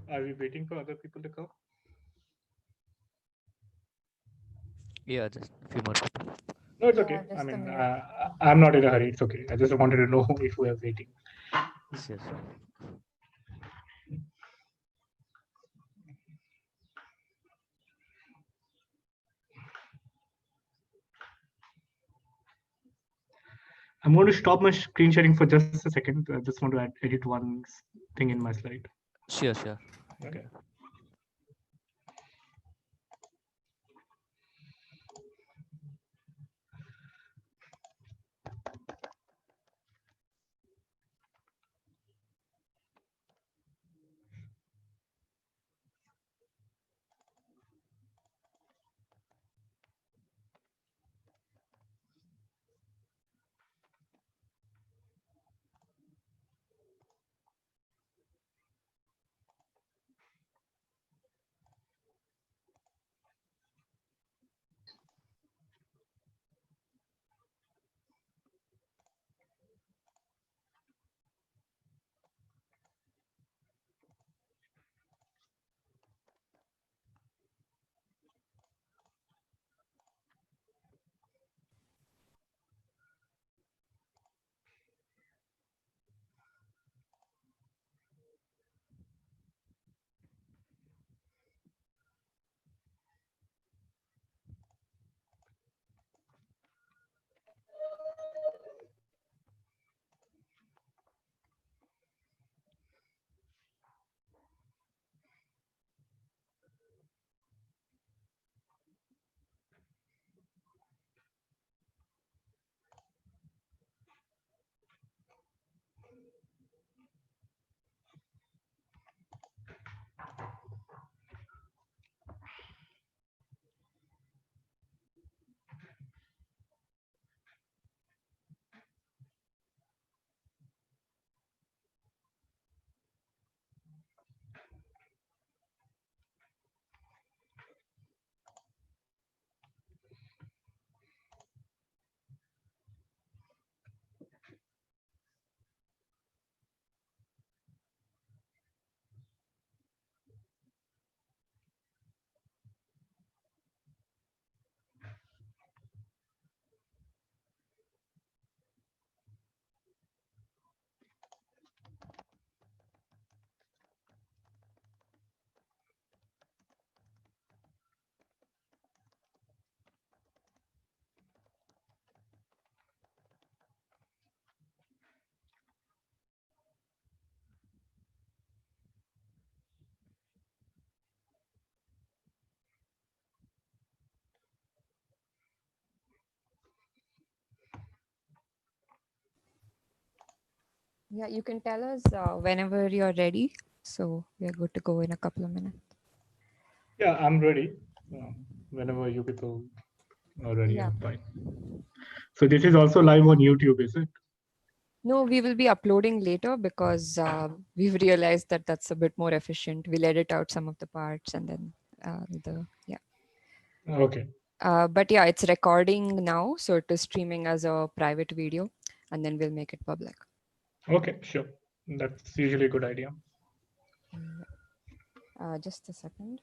Are we waiting for other people to come? Yeah, just a few more people. No, it's Yeah, okay. I just a mean, minute. I'm not in a hurry. It's okay. I just wanted to know if we are waiting. Sure, sure. I'm going to stop my screen sharing for just a second. I just want to edit one thing in my slide. Sure, sure. Okay. Yeah, you can tell us whenever you're ready. So we're good to go in a couple of minutes. Yeah, I'm ready. Whenever you people are ready, Yeah. I'm fine. So this is also live on YouTube, is it? No, we will be uploading later because we've realized that that's a bit more efficient. We'll edit out some of the parts and then yeah. Okay. But yeah, it's recording now, so it is streaming as a private video, and then we'll make it public. Okay, sure. That's usually a good idea. Just a second.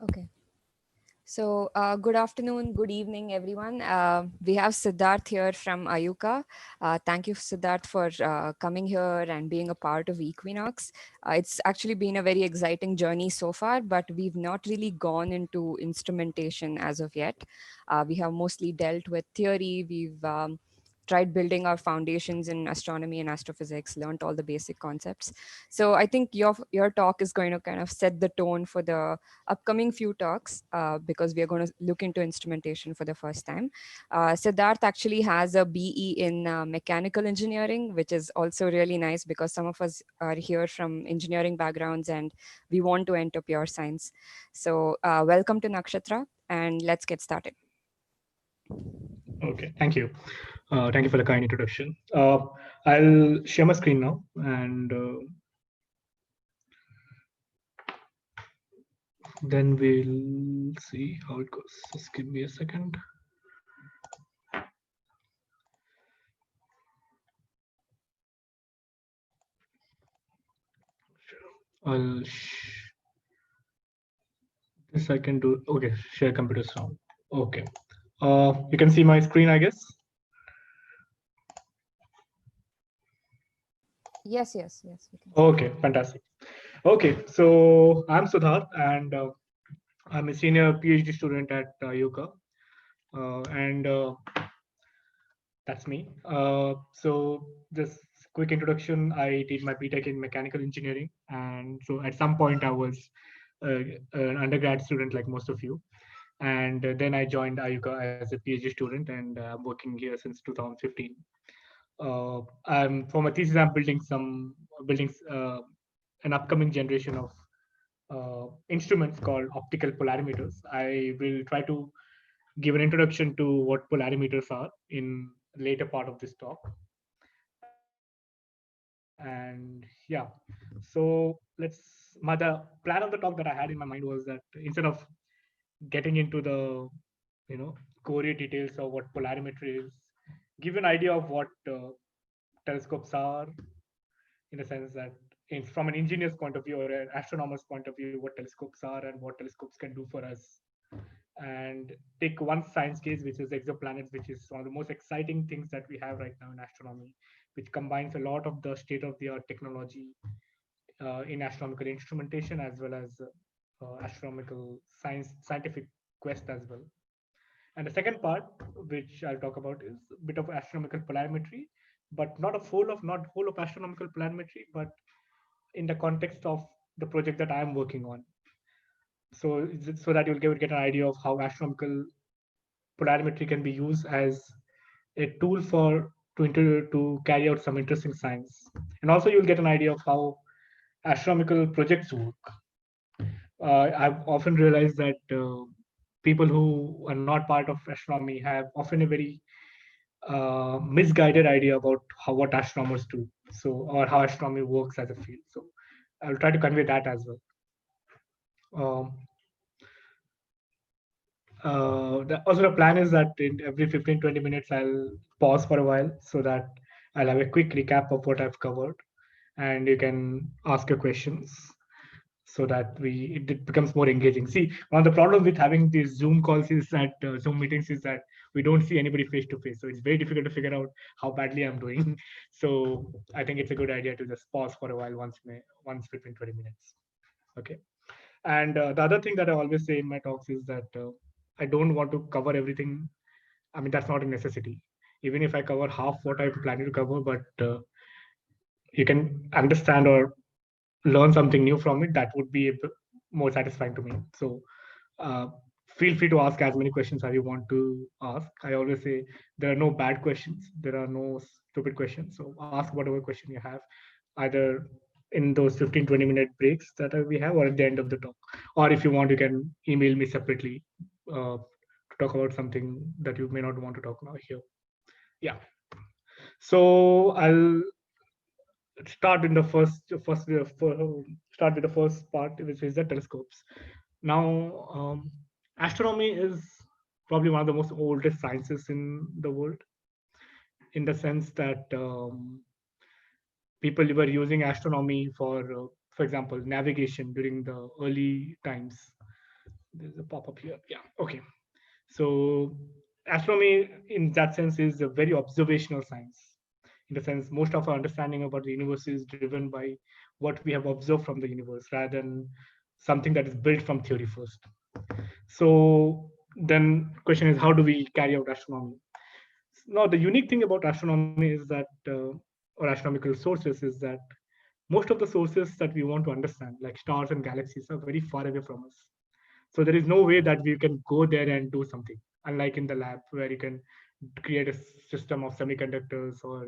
Okay. So, good afternoon, good evening, everyone. We have Siddharth here from Ayuka. Thank you, Siddharth, for coming here and being a part of Equinox. It's actually been a very exciting journey so far, but we've not really gone into instrumentation as of yet. We have mostly dealt with theory. We've tried building our foundations in astronomy and astrophysics, learned all the basic concepts. So I think your talk is going to kind of set the tone for the upcoming few talks because we are going to look into instrumentation for the first time. Siddharth actually has a BE in mechanical engineering, which is also really nice because some of us are here from engineering backgrounds and we want to enter pure science. So welcome to Nakshatra and let's get started. Okay, thank you. Thank you for the kind introduction. I'll share my screen now and Then we'll see how it goes. Just give me a second. I'll this I can do. Okay, share computer sound. Okay. You can see my screen, I guess. Yes, yes, yes, we can. Okay, fantastic. Okay, so I'm Sudhar, and I'm a senior PhD student at Yoga, and that's me. So just quick introduction. I did my BTech in mechanical engineering, and so at some point I was an undergrad student like most of you, and then I joined Ayuka as a PhD student, and I'm working here since 2015. I'm for my thesis. I'm building an upcoming generation of instruments called optical polarimeters. I will try to give an introduction to what polarimeters are in later part of this talk. And yeah, so the plan of the talk that I had in my mind was that instead of getting into the gory details of what polarimetry is, give an idea of what telescopes are, in a sense that from an engineer's point of view or an astronomer's point of view, what telescopes are and what telescopes can do for us. And take one science case, which is exoplanets, which is one of the most exciting things that we have right now in astronomy, which combines a lot of the state of the art technology in astronomical instrumentation as well as astronomical scientific quest as well. And the second part, which I'll talk about, is a bit of astronomical polarimetry, but not whole of astronomical polarimetry, but in the context of the project that I am working on. So that you'll get an idea of how astronomical polarimetry can be used as a tool to carry out some interesting science, and also you'll get an idea of how astronomical projects work. I've often realized that people who are not part of astronomy have often a very misguided idea about what astronomers do, so or how astronomy works as a field. So I'll try to convey that as well. Um, Also, the plan is that in every 15-20 minutes, I'll pause for a while so that I'll have a quick recap of what I've covered, and you can ask your questions so that it becomes more engaging. See, one of the problems with having these Zoom calls is that Zoom meetings is that we don't see anybody face to face, so it's very difficult to figure out how badly I'm doing. So I think it's a good idea to just pause for a while once between 20 minutes. Okay. And the other thing that I always say in my talks is that I don't want to cover everything. I mean, that's not a necessity. Even if I cover half what I'm planning to cover, but you can understand or learn something new from it, that would be more satisfying to me. So uh, feel free to ask as many questions as you want to ask. I always say there are no bad questions, there are no stupid questions. So ask whatever question you have, either in those 15-20 minute breaks that we have or at the end of the talk. Or if you want, you can email me separately to talk about something that you may not want to talk about here. Yeah. So I'll start in the start with the first part, which is the telescopes. Now, astronomy is probably one of the most oldest sciences in the world, in the sense that people were using astronomy for example, navigation during the early times. There's a pop up here. Yeah. Okay. So astronomy, in that sense, is a very observational science. In the sense, most of our understanding about the universe is driven by what we have observed from the universe, rather than something that is built from theory first. So then, question is, how do we carry out astronomy? Now, the unique thing about astronomy is that, or astronomical sources, is that most of the sources that we want to understand, like stars and galaxies, are very far away from us. So there is no way that we can go there and do something, unlike in the lab where you can create a system of semiconductors or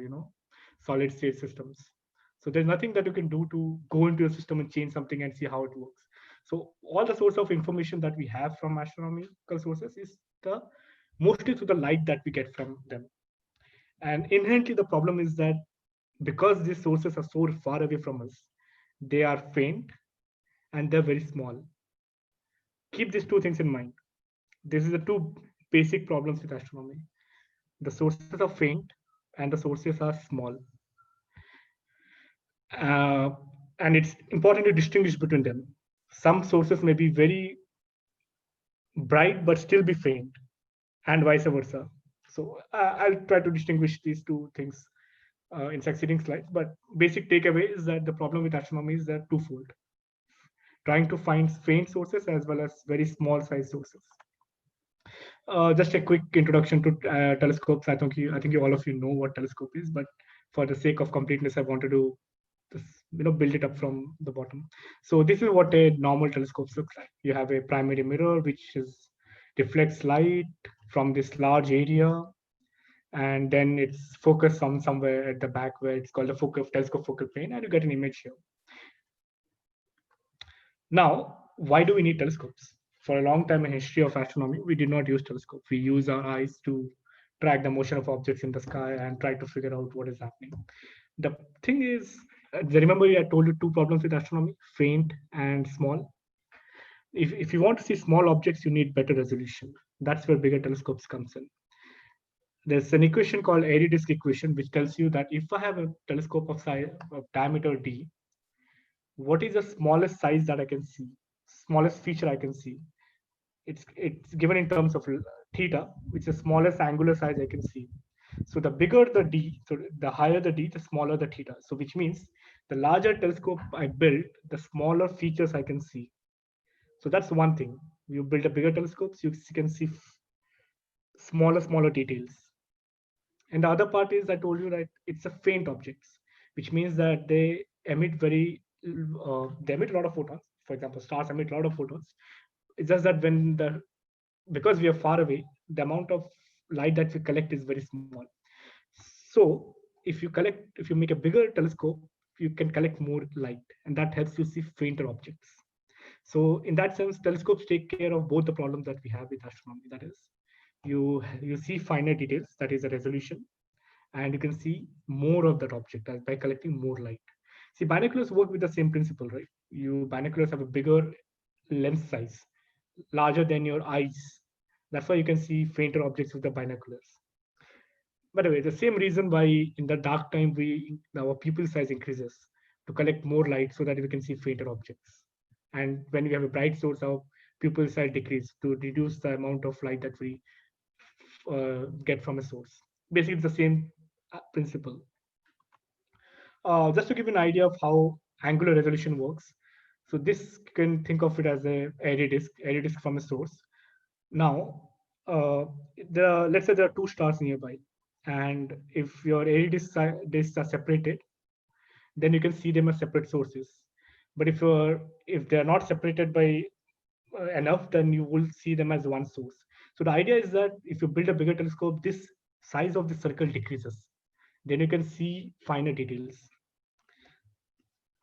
solid state systems. So there's nothing that you can do to go into a system and change something and see how it works. So all the source of information that we have from astronomical sources is the mostly through the light that we get from them. And inherently the problem is that because these sources are so far away from us, they are faint and they're very small. keep these two things in mind. This is the two basic problems with astronomy. The sources are faint and the sources are small. Uh, and it's important to distinguish between them. Some sources may be very bright but still be faint, and vice versa. So I'll try to distinguish these two things in succeeding slides. But basic takeaway is that the problem with astronomy is that twofold: trying to find faint sources as well as very small size sources. Just a quick introduction to telescopes. I think all of you know what telescope is, but for the sake of completeness, I wanted to build it up from the bottom. So this is what a normal telescope looks like. You have a primary mirror which is reflects light from this large area, and then it's focused on somewhere at the back where it's called the focal telescope focal plane, and you get an image here. Now, why do we need telescopes? For a long time in history of astronomy, we did not use telescopes. We use our eyes to track the motion of objects in the sky and try to figure out what is happening. The thing is, remember I told you two problems with astronomy: faint and small. If you want to see small objects, you need better resolution. That's where bigger telescopes comes in. There's an equation called airy disk equation, which tells you that if I have a telescope of size of diameter d, what is the smallest size that I can see, smallest feature I can see? It's given in terms of theta, which is the smallest angular size I can see. So the bigger the d, so the higher the d, the smaller the theta. So which means the larger telescope I build, the smaller features I can see. So that's one thing. You build a bigger telescope, so you can see smaller details. And the other part is I told you that it's a faint objects, which means that they emit a lot of photons. For example, stars emit a lot of photons. It's just that because we are far away, the amount of light that we collect is very small. So if you make a bigger telescope, you can collect more light, and that helps you see fainter objects. So in that sense, telescopes take care of both the problems that we have with astronomy. That is, you see finer details, that is a resolution, and you can see more of that object by collecting more light. See, binoculars work with the same principle, right? Binoculars have a bigger lens size, larger than your eyes. That's why you can see fainter objects with the binoculars. By the way, the same reason why in the dark time our pupil size increases to collect more light so that we can see fainter objects. And when we have a bright source, our pupil size decrease to reduce the amount of light that we get from a source. Basically, it's the same principle. Just to give you an idea of how angular resolution works, so this you can think of it as a airy disk from a source. Now, let's say there are two stars nearby, and if your airy disks are separated, then you can see them as separate sources. But if they are not separated by enough, then you will see them as one source. So the idea is that if you build a bigger telescope, this size of the circle decreases. Then you can see finer details.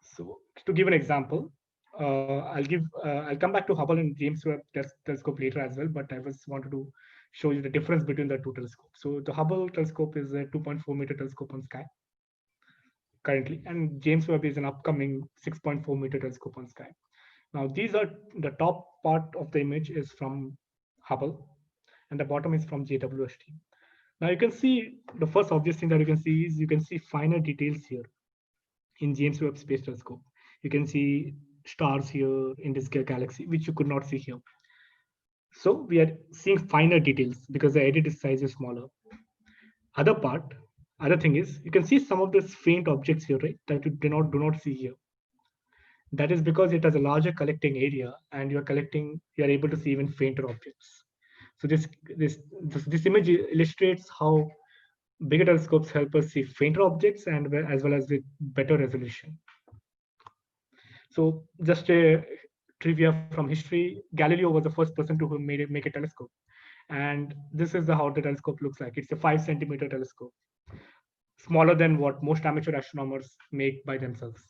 So to give an example, I'll come back to Hubble and James Webb telescope later as well, but I just wanted to show you the difference between the two telescopes. So the Hubble telescope is a 2.4-meter telescope on sky currently, and James Webb is an upcoming 6.4-meter telescope on sky. Now these are the top part of the image is from Hubble, and the bottom is from JWST. Now you can see the first obvious thing that you can see is you can see finer details here in James Webb Space Telescope. You can see stars here in this galaxy, which you could not see here. So we are seeing finer details because the edit size is smaller. Other other thing is you can see some of these faint objects here, right? That you do not see here. That is because it has a larger collecting area, and you are able to see even fainter objects. So this image illustrates how bigger telescopes help us see fainter objects and as well as with better resolution. So just a trivia from history: Galileo was the first person to make a telescope, and this is how the telescope looks like. It's a 5-centimeter telescope, smaller than what most amateur astronomers make by themselves.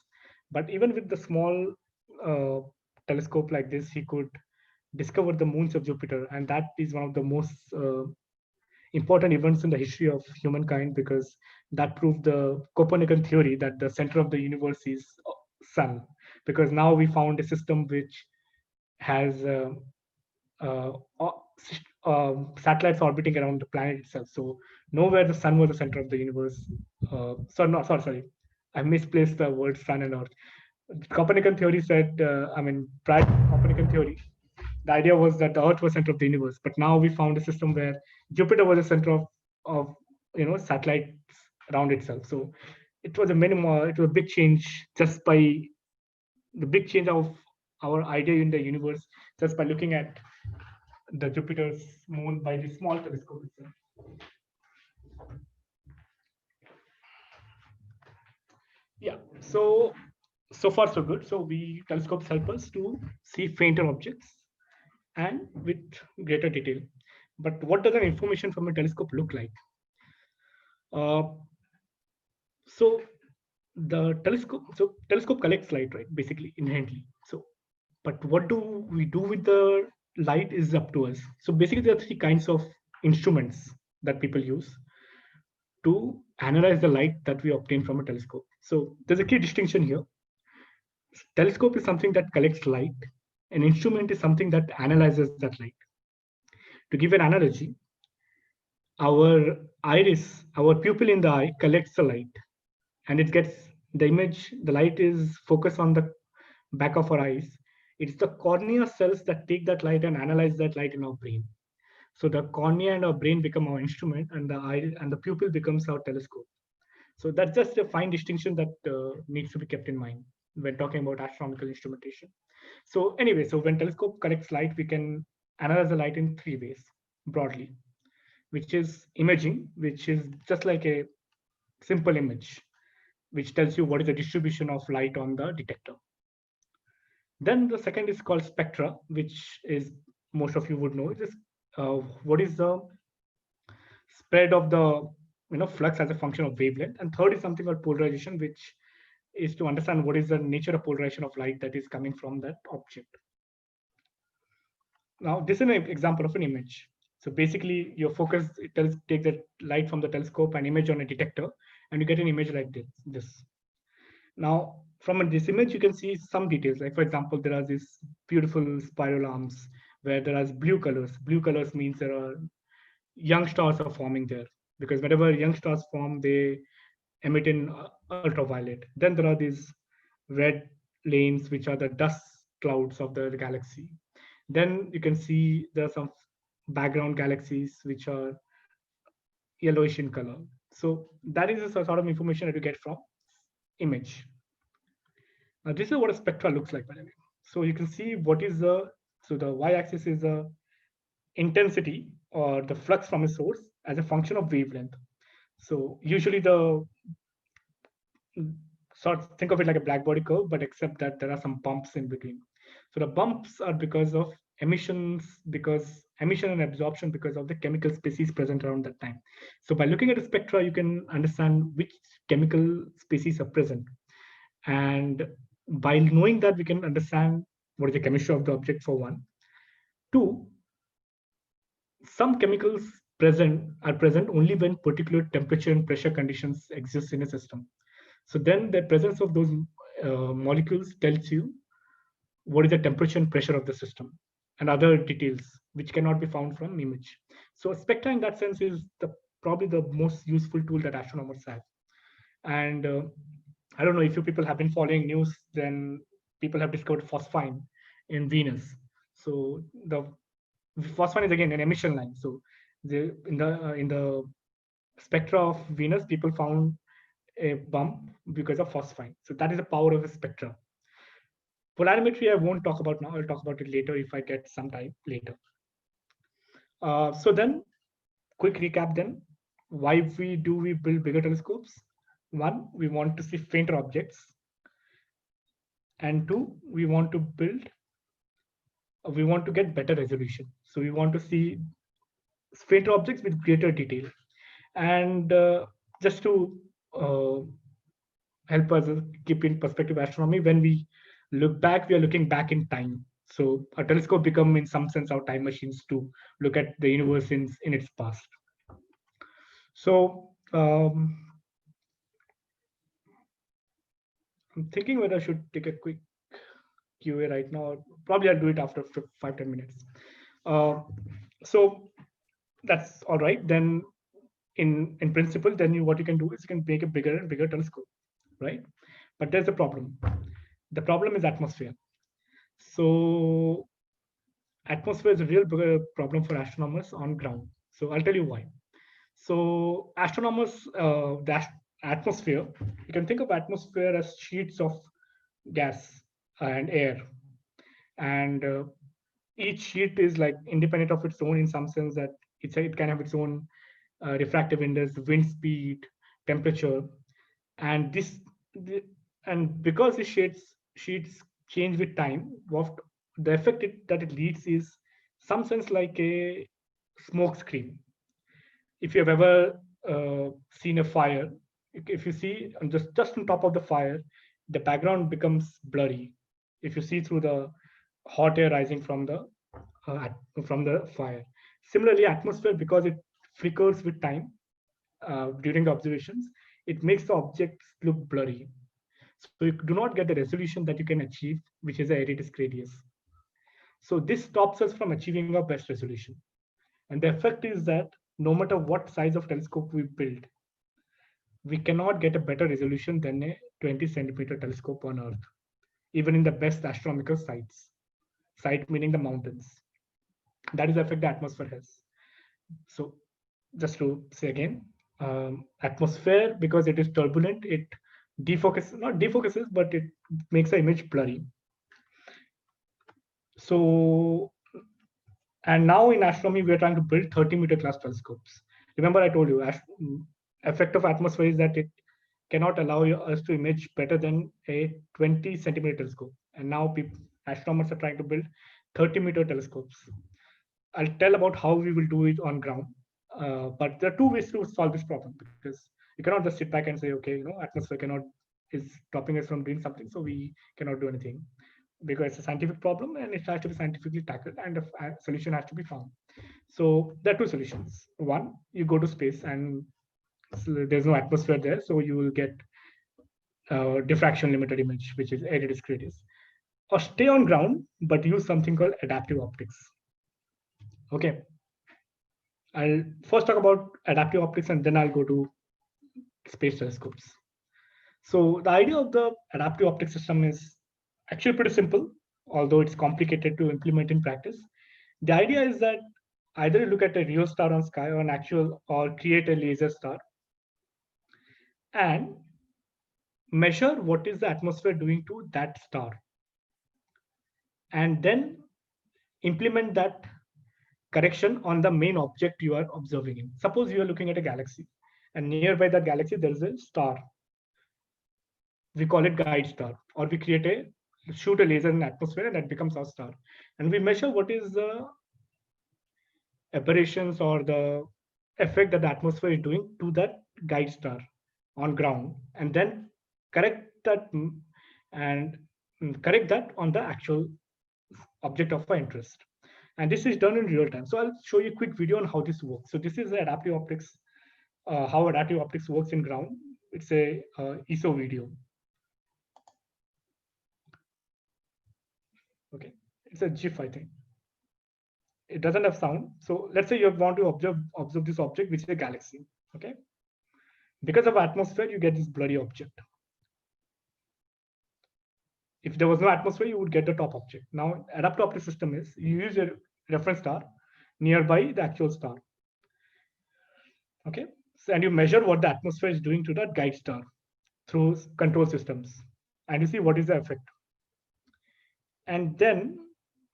But even with the small uh, telescope like this, he could discover the moons of Jupiter, and that is one of the most important events in the history of humankind, because that proved the Copernican theory that the center of the universe is sun. Because now we found a system which has satellites orbiting around the planet itself. So nowhere the sun was the center of the universe. Sorry. I misplaced the word sun and earth. Copernican theory said, prior to Copernican theory, the idea was that the earth was center of the universe. But now we found a system where Jupiter was the center of satellites around itself. So it was a big change just by the big change of our idea in the universe just by looking at the Jupiter's moon by the small telescope itself. Yeah. So far so good. So we telescopes help us to see fainter objects and with greater detail. But what does an information from a telescope look like? Uh, so telescope collects light, right? Basically, inherently. So, but what do we do with the light is up to us. So basically, there are three kinds of instruments that people use to analyze the light that we obtain from a telescope. So there's a key distinction here. Telescope is something that collects light. An instrument is something that analyzes that light. To give an analogy, our pupil in the eye collects the light, and it gets the image. The light is focused on the back of our eyes. It's the cornea cells that take that light and analyze that light in our brain. So the cornea and our brain become our instrument, and the eye and the pupil becomes our telescope. So that's just a fine distinction that needs to be kept in mind when talking about astronomical instrumentation. So anyway, so when telescope collects light, we can analyze the light in three ways broadly, which is imaging, which is just like a simple image, which tells you what is the distribution of light on the detector. Then the second is called spectra, which is most of you would know. It is what is the spread of the flux as a function of wavelength. And third is something called polarization, which is to understand what is the nature of polarization of light that is coming from that object. Now, this is an example of an image. So basically, your focus takes the light from the telescope and image on a detector, and you get an image like this. Now, from this image, you can see some details. Like, for example, there are these beautiful spiral arms where there are blue colors. Blue colors means there are young stars are forming there, because whenever young stars form, they emit in ultraviolet. Then there are these red lanes, which are the dust clouds of the galaxy. Then you can see there are some background galaxies which are yellowish in color. So that is the sort of information that you get from image. Now this is what a spectra looks like, by the way. So you can see what is the y-axis is the intensity or the flux from a source as a function of wavelength. So usually the sort of think of it like a black body curve, but except that there are some bumps in between. So the bumps are because of because emission and absorption because of the chemical species present around that time. So by looking at a spectra, you can understand which chemical species are present. And by knowing that, we can understand what is the chemistry of the object for one. Two, some chemicals are present only when particular temperature and pressure conditions exist in a system. So then the presence of those molecules tells you what is the temperature and pressure of the system and other details which cannot be found from image. So spectra in that sense is probably the most useful tool that astronomers have. And I don't know if you people have been following news, then people have discovered phosphine in Venus. So the phosphine is again an emission line. So in the spectra of Venus, people found a bump because of phosphine. So that is the power of the spectra. Polarimetry I won't talk about now. I'll talk about it later if I get some time later. So then, quick recap then. Why we build bigger telescopes? One, we want to see fainter objects. And two, we want to get better resolution. So we want to see fainter objects with greater detail. And just to help us keep in perspective astronomy, when we look back, we are looking back in time. So a telescope become in some sense our time machines to look at the universe in its past. So I'm thinking whether I should take a quick QA right now. Probably I'll do it after 5-10 minutes. So that's all right. Then in principle, then what you can do is you can make a bigger and bigger telescope, right? But there's a problem. The problem is atmosphere. So atmosphere is a real problem for astronomers on ground. So I'll tell you why. So astronomers, the atmosphere, you can think of atmosphere as sheets of gas and air, and each sheet is like independent of its own in some sense that it can have its own refractive index, wind speed, temperature, and and because the sheets change with time, what the effect that it leads is some sense like a smoke screen. If you have ever seen a fire, if you see just on top of the fire, the background becomes blurry. If you see through the hot air rising uh, from the fire. Similarly, atmosphere, because it flickers with time during the observations, it makes the objects look blurry. So you do not get the resolution that you can achieve, which is the area disk radius. So this stops us from achieving our best resolution. And the effect is that no matter what size of telescope we build, we cannot get a better resolution than a 20 centimeter telescope on Earth, even in the best astronomical sites. Site meaning the mountains. That is the effect the atmosphere has. So just to say again, atmosphere, because it is turbulent, it not defocuses, but it makes the image blurry. So, and now in astronomy, we are trying to build 30-meter class telescopes. Remember, I told you, effect of atmosphere is that it cannot allow us to image better than a 20 centimeter telescope. And now astronomers are trying to build 30-meter telescopes. I'll tell about how we will do it on ground. But there are two ways to solve this problem, because you cannot just sit back and say, okay, atmosphere is stopping us from doing something, so we cannot do anything, because it's a scientific problem and it has to be scientifically tackled and a solution has to be found. So there are two solutions. One, you go to space and there's no atmosphere there, so you will get diffraction limited image, which is area disk radius. Or stay on ground, but use something called adaptive optics. Okay. I'll first talk about adaptive optics and then I'll go to space telescopes. So the idea of the adaptive optic system is actually pretty simple, although it's complicated to implement in practice. The idea is that either you look at a real star on sky or an actual, or create a laser star and measure what is the atmosphere doing to that star, and then implement that correction on the main object you are observing in. Suppose you are looking at a galaxy, and nearby that galaxy there is a star. We call it guide star, or we shoot a laser in the atmosphere and that becomes our star. And we measure what is the aberrations or the effect that the atmosphere is doing to that guide star on ground, and then correct that and correct that on the actual object of our interest. And this is done in real time. So I'll show you a quick video on how this works. So this is the adaptive optics, how adaptive optics works in ground. It's a ESO video. Okay, it's a GIF, I think. It doesn't have sound. So let's say you want to observe this object, which is a galaxy. Okay, because of atmosphere, you get this blurry object. If there was no atmosphere, you would get the top object. Now, adaptive optic system is you use a reference star nearby the actual star. Okay, so, and you measure what the atmosphere is doing to that guide star through control systems, and you see what is the effect. And then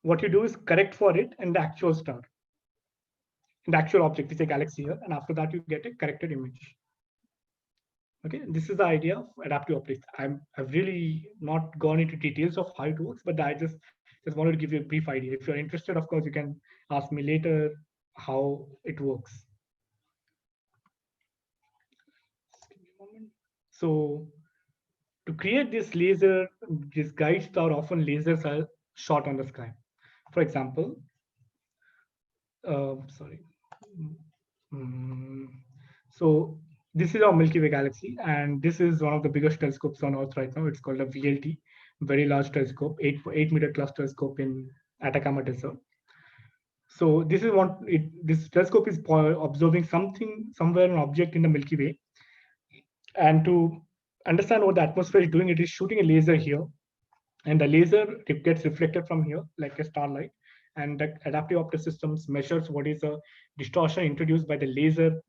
what you do is correct for it in the actual star, in the actual object, it's a galaxy here, and after that you get a corrected image. Okay, this is the idea of adaptive optics. I've really not gone into details of how it works, but I just wanted to give you a brief idea. If you're interested, of course, you can ask me later how it works. So to create this laser, this guide star, often lasers are shot on the sky. For example, sorry. So this is our Milky Way galaxy, and this is one of the biggest telescopes on Earth right now. It's called a VLT, Very Large Telescope, 8-meter class telescope in Atacama Desert. So this is what this telescope is observing something somewhere, an object in the Milky Way. And to understand what the atmosphere is doing, it is shooting a laser here, and the laser gets reflected from here like a starlight. And the adaptive optic systems measures what is a distortion introduced by the laser,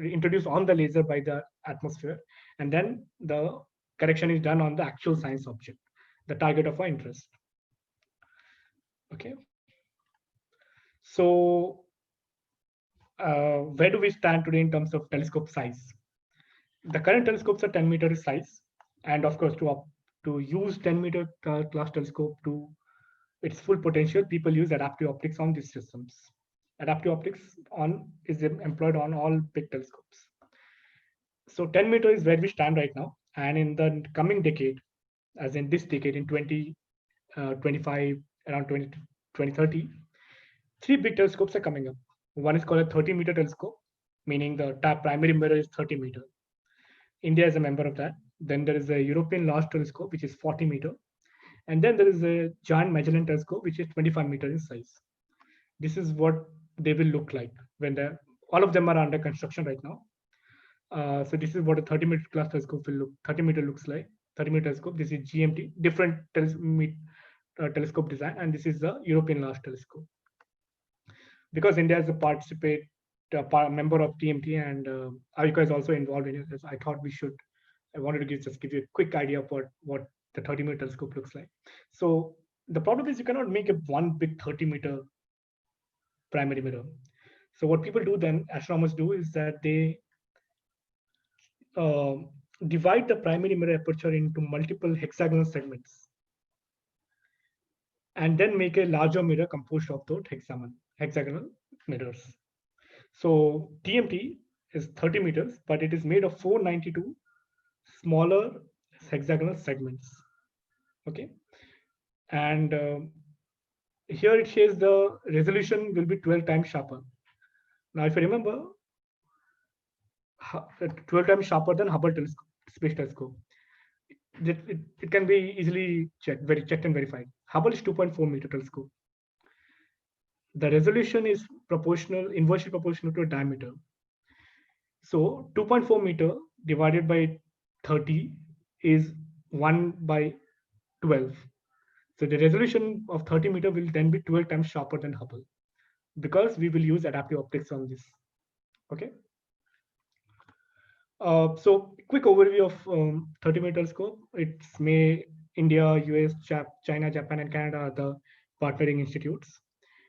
introduced on the laser by the atmosphere, and then the correction is done on the actual science object, the target of our interest. Okay, so where do we stand today in terms of telescope size? The current telescopes are 10-meter size, and of course, to use 10-meter class telescope to its full potential, people use adaptive optics on these systems. Adaptive optics on is employed on all big telescopes. So 10-meter is where we stand right now, and in the coming decade, as in this decade, in 2025, around 2030, three big telescopes are coming up. One is called a 30-meter telescope, meaning the primary mirror is 30-meter. India is a member of that. Then there is a European Large Telescope, which is 40-meter. And then there is a Giant Magellan Telescope, which is 25-meter in size. This is what they will look like when they're, all of them are under construction right now. So this is what a 30-meter class telescope will look. 30-meter looks like 30-meter telescope. This is GMT, different telescope design, and this is the European Large Telescope. Because India is a member of TMT, and Ayuka is also involved in it. I thought I wanted to just give you a quick idea of what the 30-meter telescope looks like. So the problem is you cannot make a one big 30-meter primary mirror. So what people do then, astronomers do, is that they uh, divide the primary mirror aperture into multiple hexagonal segments, and then make a larger mirror composed of those hexagonal mirrors. So TMT is 30 meters, but it is made of 492 smaller hexagonal segments. Okay, and here it says the resolution will be 12 times sharper. Now, if you remember, 12 times sharper than Hubble Space Telescope. It can be easily checked and verified. Hubble is 2.4-meter telescope. The resolution is inversely proportional to a diameter. So 2.4-meter divided by 30 is 1 by 12. So the resolution of 30-meter will then be 12 times sharper than Hubble, because we will use adaptive optics on this. Okay. So quick overview of 30-meter telescope. It's India, US, China, Japan, and Canada are the partnering institutes.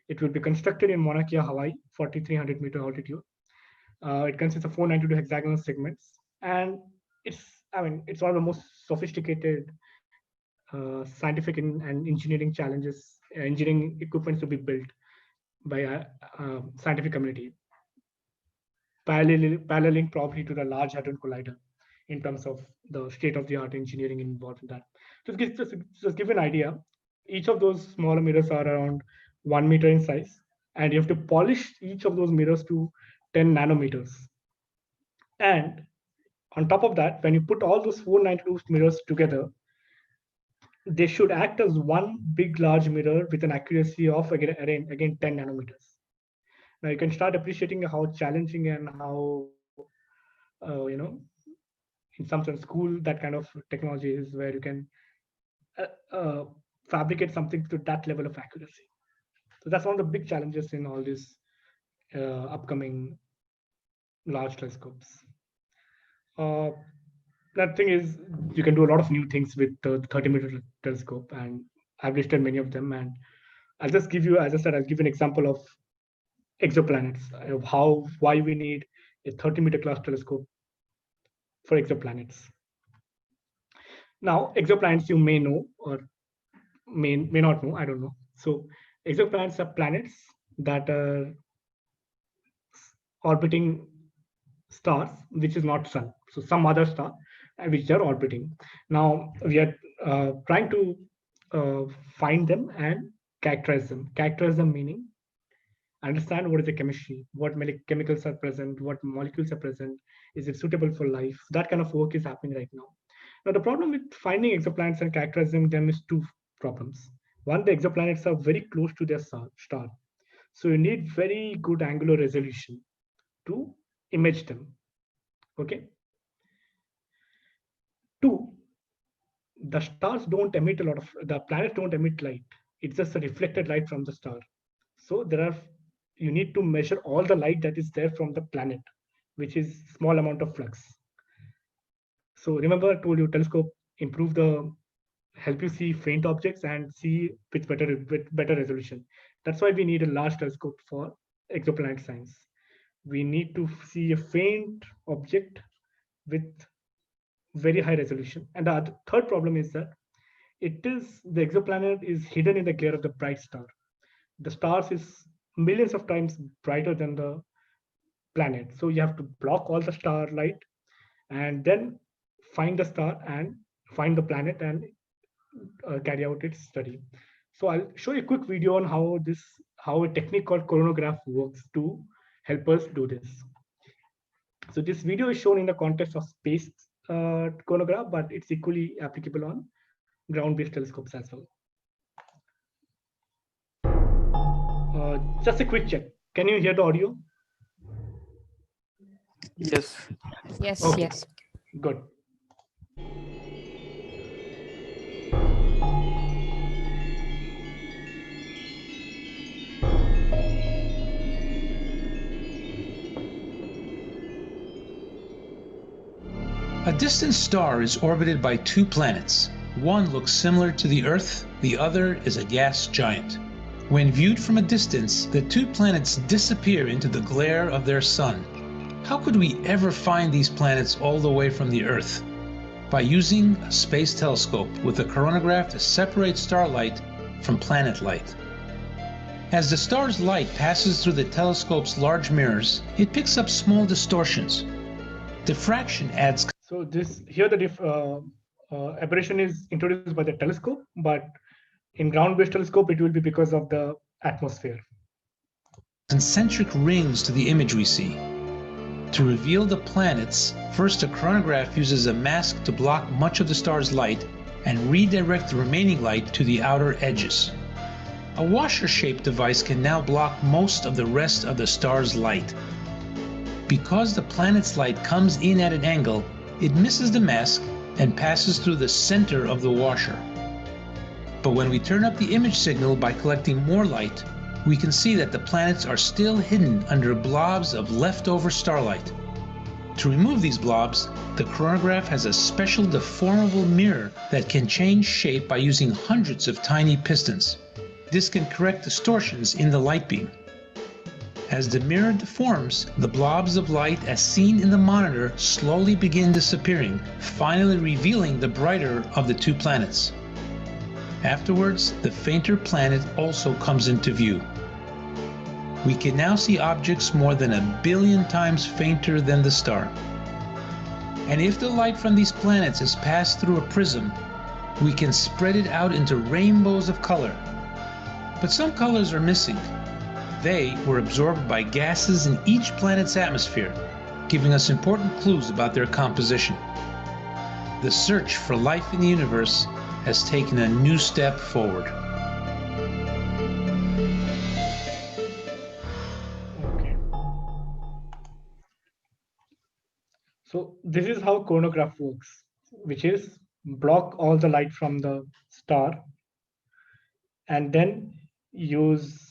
It will be constructed in Mauna Kea, Hawaii, 4,300-meter altitude. It consists of 492 hexagonal segments, and it's one of the most sophisticated scientific and engineering challenges, engineering equipments to be built by a scientific community, paralleling probably to the Large Hadron Collider in terms of the state-of-the-art engineering involved in that. Just give an idea, each of those smaller mirrors are around 1 meter in size, and you have to polish each of those mirrors to 10 nanometers. And on top of that, when you put all those 492 mirrors together, they should act as one big large mirror with an accuracy of again 10 nanometers. Now you can start appreciating how challenging and how in some sense cool that kind of technology is, where you can fabricate something to that level of accuracy. So that's one of the big challenges in all these upcoming large telescopes. That thing is, you can do a lot of new things with the 30-meter telescope, and I've listed many of them. And I'll just give you, as I said, I'll give you an example of exoplanets, of why we need a 30-meter class telescope for exoplanets. Now, exoplanets you may know or may not know, I don't know. So exoplanets are planets that are orbiting stars which is not sun, so some other star which they're orbiting. Now we are trying to find them and characterize them meaning understand what is the chemistry, what chemicals are present, what molecules are present, is it suitable for life. That kind of work is happening right now. Now the problem with finding exoplanets and characterizing them is two problems. One, the exoplanets are very close to their star. So you need very good angular resolution to image them. Okay. Two, the stars don't emit a lot of, the planets don't emit light. It's just a reflected light from the star. So you need to measure all the light that is there from the planet, which is small amount of flux. So remember, I told you telescope improve the help you see faint objects and see with better resolution. That's why we need a large telescope for exoplanet science. We need to see a faint object with very high resolution. And the third problem is that the exoplanet is hidden in the glare of the bright star. The stars is millions of times brighter than the planet. So you have to block all the starlight and then find the star and find the planet and carry out its study. So I'll show you a quick video on how a technique called coronagraph works to help us do this. So this video is shown in the context of space coronagraph, but it's equally applicable on ground-based telescopes as well. Just a quick check. Can you hear the audio? Yes. Yes, Okay. yes. Good. A distant star is orbited by two planets. One looks similar to the Earth, the other is a gas giant. When viewed from a distance, the two planets disappear into the glare of their sun. How could we ever find these planets all the way from the Earth? By using a space telescope with a coronagraph to separate starlight from planet light. As the star's light passes through the telescope's large mirrors, it picks up small distortions. Diffraction adds. So the aberration is introduced by the telescope, but in ground-based telescope, it will be because of the atmosphere. Concentric rings to the image we see. To reveal the planets, first a coronagraph uses a mask to block much of the star's light and redirect the remaining light to the outer edges. A washer-shaped device can now block most of the rest of the star's light. Because the planet's light comes in at an angle, it misses the mask and passes through the center of the washer. But when we turn up the image signal by collecting more light, we can see that the planets are still hidden under blobs of leftover starlight. To remove these blobs, the coronagraph has a special deformable mirror that can change shape by using hundreds of tiny pistons. This can correct distortions in the light beam. As the mirror deforms, the blobs of light as seen in the monitor slowly begin disappearing, finally revealing the brighter of the two planets. Afterwards, the fainter planet also comes into view. We can now see objects more than 1 billion times fainter than the star. And if the light from these planets is passed through a prism, we can spread it out into rainbows of color. But some colors are missing. They were absorbed by gases in each planet's atmosphere, giving us important clues about their composition. The search for life in the universe has taken a new step forward. Okay. So this is how coronagraph works, which is block all the light from the star and then use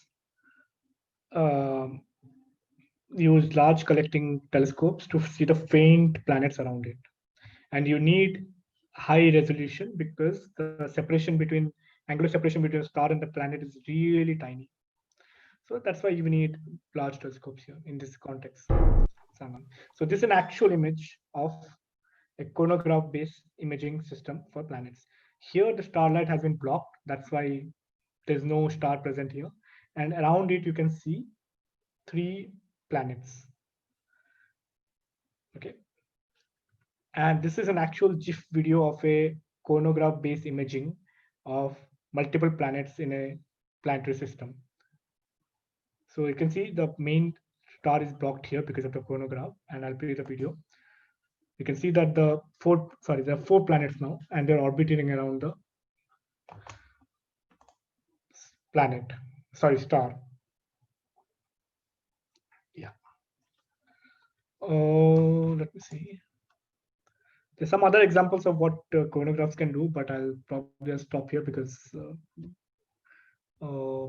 large collecting telescopes to see the faint planets around it. And you need high resolution because the angular separation between a star and the planet is really tiny. So that's why you need large telescopes here in this context. So this is an actual image of a coronagraph-based imaging system for planets. Here the starlight has been blocked. That's why there's no star present here. And around it, you can see 3 planets. Okay. And this is an actual GIF video of a coronagraph-based imaging of multiple planets in a planetary system. So you can see the main star is blocked here because of the coronagraph, and I'll play the video. You can see that there are 4 planets now, and they're orbiting around the star. Oh, let me see. There's some other examples of what chronographs can do, but I'll probably just stop here because uh,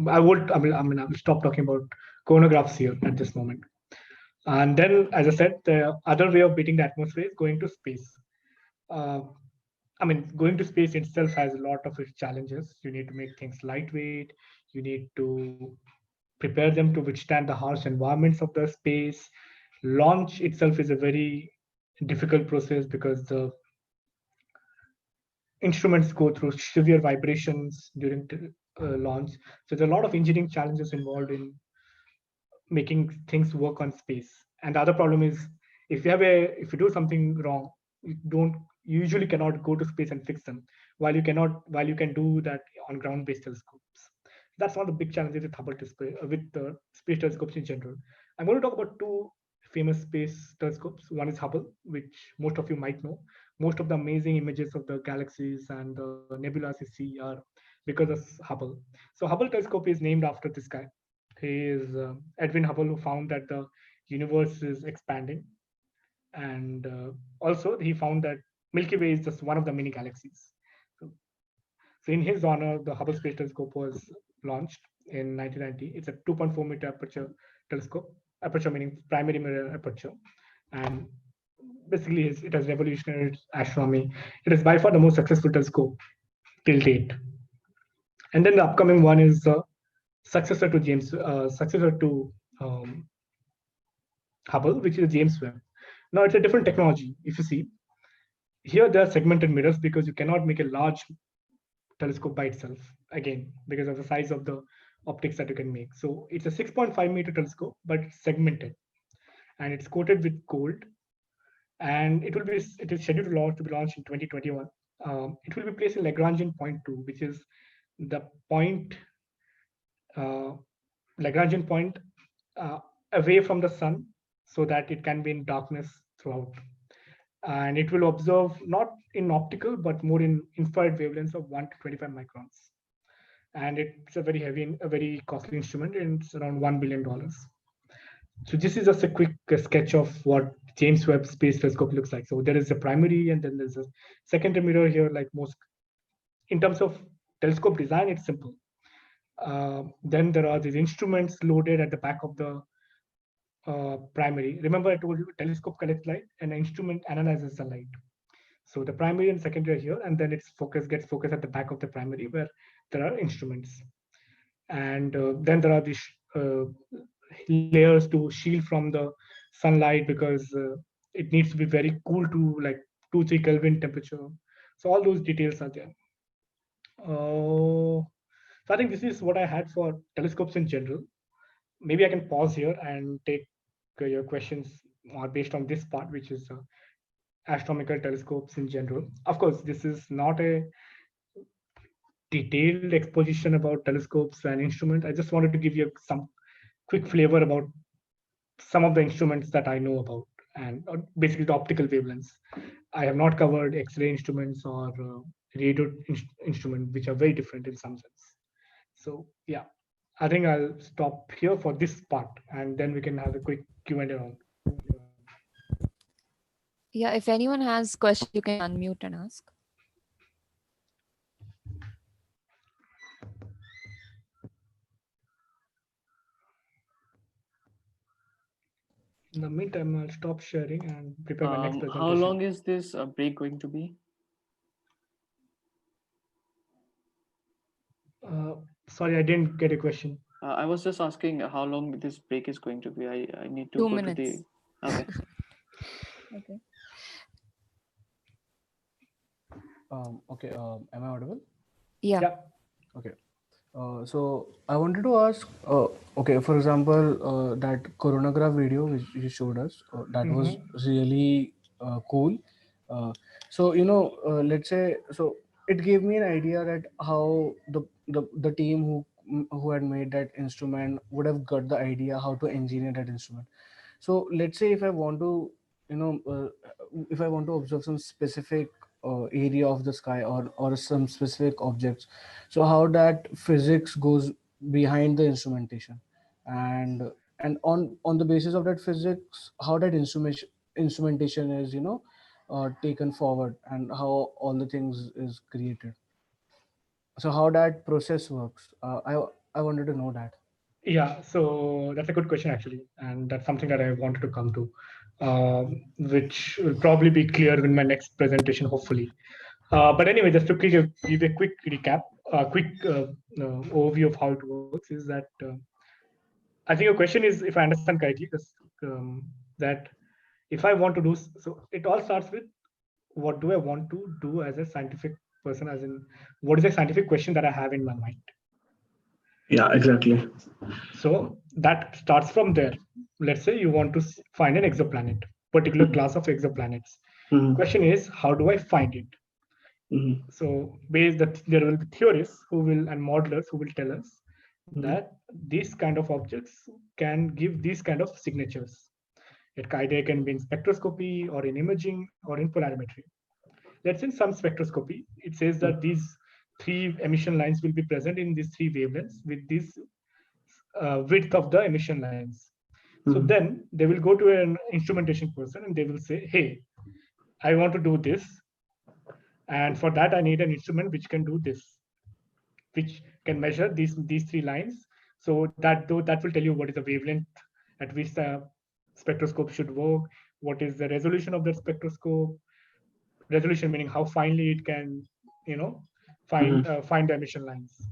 I would. I will stop talking about chronographs here at this moment. And then, as I said, the other way of beating the atmosphere is going to space. Uh, going to space itself has a lot of its challenges. You need to make things lightweight. You need to prepare them to withstand the harsh environments of the space. Launch itself is a very difficult process because the instruments go through severe vibrations during launch. So there's a lot of engineering challenges involved in making things work on space. And the other problem is if you do something wrong, you don't you usually cannot go to space and fix them, while you can do that on ground-based telescopes. That's one of the big challenges with with the space telescopes in general. I'm going to talk about two famous space telescopes. One is Hubble, which most of you might know. Most of the amazing images of the galaxies and the nebulas you see are because of Hubble. So Hubble telescope is named after this guy. He is Edwin Hubble, who found that the universe is expanding, and also he found that Milky Way is just one of the many galaxies. So, so in his honor, the Hubble Space Telescope was launched in 1990. It's a 2.4 meter aperture telescope. Aperture meaning primary mirror aperture, and basically it has revolutionized astronomy. It is by far the most successful telescope till date. And then the upcoming one is successor to um, Hubble, which is James Webb. Now it's a different technology. If you see here, there are segmented mirrors because you cannot make a large telescope by itself. Again, because of the size of the optics that you can make. So it's a 6.5 meter telescope, but it's segmented, and it's coated with gold. And it is scheduled to be launched in 2021. It will be placed in Lagrangian point two, which is the point uh, Lagrangian point uh, away from the sun so that it can be in darkness throughout. And it will observe not in optical but more in infrared wavelengths of 1 to 25 microns. And it's a very costly instrument, and it's around $1 billion. So this is just a quick sketch of what James Webb Space Telescope looks like. So there is a primary, and then there's a secondary mirror here. Like most, in terms of telescope design, it's simple. Then there are these instruments loaded at the back of the primary. Remember, I told you telescope collects light and the instrument analyzes the light. So the primary and secondary are here, and then its focus gets focused at the back of the primary where there are instruments. And then there are these layers to shield from the sunlight because it needs to be very cool to like 2-3 Kelvin temperature. So all those details are there. So I think this is what I had for telescopes in general. Maybe I can pause here and take your questions are based on this part, which is astronomical telescopes in general. Of course, this is not a detailed exposition about telescopes and instruments. I just wanted to give you some quick flavor about some of the instruments that I know about, and basically the optical wavelengths. I have not covered X-ray instruments or radio instruments, which are very different in some sense. So yeah, I think I'll stop here for this part, and then we can have a quick Q&A round. Yeah, if anyone has questions, you can unmute and ask. In the meantime, I'll stop sharing and prepare my next How presentation. long is this break going to be? Sorry, I didn't get a question. I was just asking how long this break is going to be. I need to 2 go minutes. to the. Okay. Okay. Okay. Am I audible? Yeah. Yeah. Okay. So I wanted to ask. Okay. For example, that coronagraph video which you showed us, that was really cool. So let's say, so it gave me an idea that how the team who had made that instrument would have got the idea how to engineer that instrument. So let's say if I want to, if I want to observe some specific area of the sky, or some specific objects, so how that physics goes behind the instrumentation, and and on the basis of that physics, how that instrumentation is, taken forward, and how all the things is created. So how that process works, I wanted to know that. Yeah, so that's a good question actually, and that's something that I wanted to come to, which will probably be clear in my next presentation, hopefully. But anyway, just to give a quick recap, quick overview of how it works is that I think your question is, if I understand correctly, that if I want to do so, it all starts with what do I want to do as a scientific person, as in what is the scientific question that I have in my mind. Yeah, exactly. So that starts from there. Let's say you want to find an exoplanet, particular class of exoplanets. Mhm. Question is, how do I find it? Mhm. So based that there will be theorists who will and modelers who will tell us Mhm. that these kind of objects can give these kind of signatures. It either can be in spectroscopy or in imaging or in polarimetry. Let's say in some spectroscopy, it says that these three emission lines will be present in these three wavelengths with this width of the emission lines. So Mhm. then they will go to an instrumentation person and they will say, hey, I want to do this. And for that, I need an instrument which can do this, which can measure these three lines. So that will tell you what is the wavelength at which the spectroscope should work, what is the resolution of the spectroscope, resolution meaning how finely it can, you know, Mhm. find the emission lines.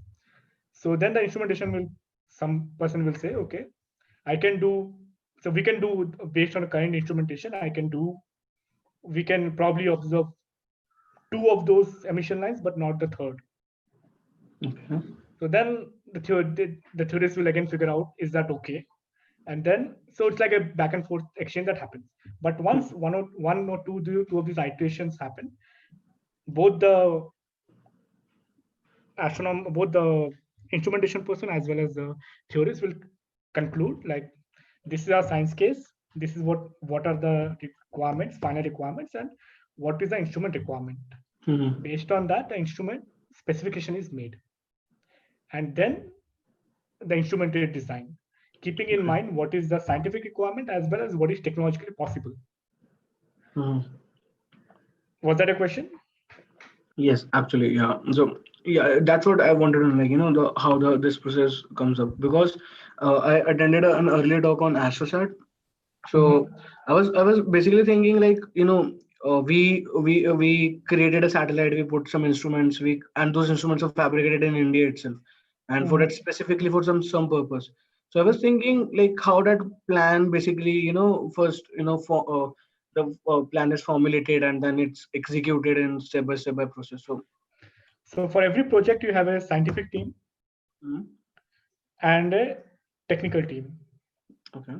So then the instrumentation will, some person will say, okay, I can do, so we can do based on the current instrumentation, we can probably observe two of those emission lines, but not the third. Okay. So then the theorists will again figure out, is that okay? And then, so it's like a back and forth exchange that happens. But once two of these iterations happen, both the both the instrumentation person as well as the theorists will conclude like, this is our science case, this is what are the requirements, final requirements, and what is the instrument requirement. Mhm. Based on that, the instrument specification is made, and then the instrument is designed, keeping in Okay. mind what is the scientific requirement as well as what is technologically possible. Mhm. Was that a question? Yes, absolutely. Yeah. So yeah, that's what I wanted to know, like, the how the this process comes up, because I attended an earlier talk on AstroSat. Mhm. So I was basically thinking, like, we created a satellite, we put some instruments, we and those instruments are fabricated in India itself, and for that Mhm. specifically for some purpose. So I was thinking, like, how that plan basically, first, for the plan is formulated and then it's executed in step by process. So. So for every project, you have a scientific team Mhm. and a technical team. Okay.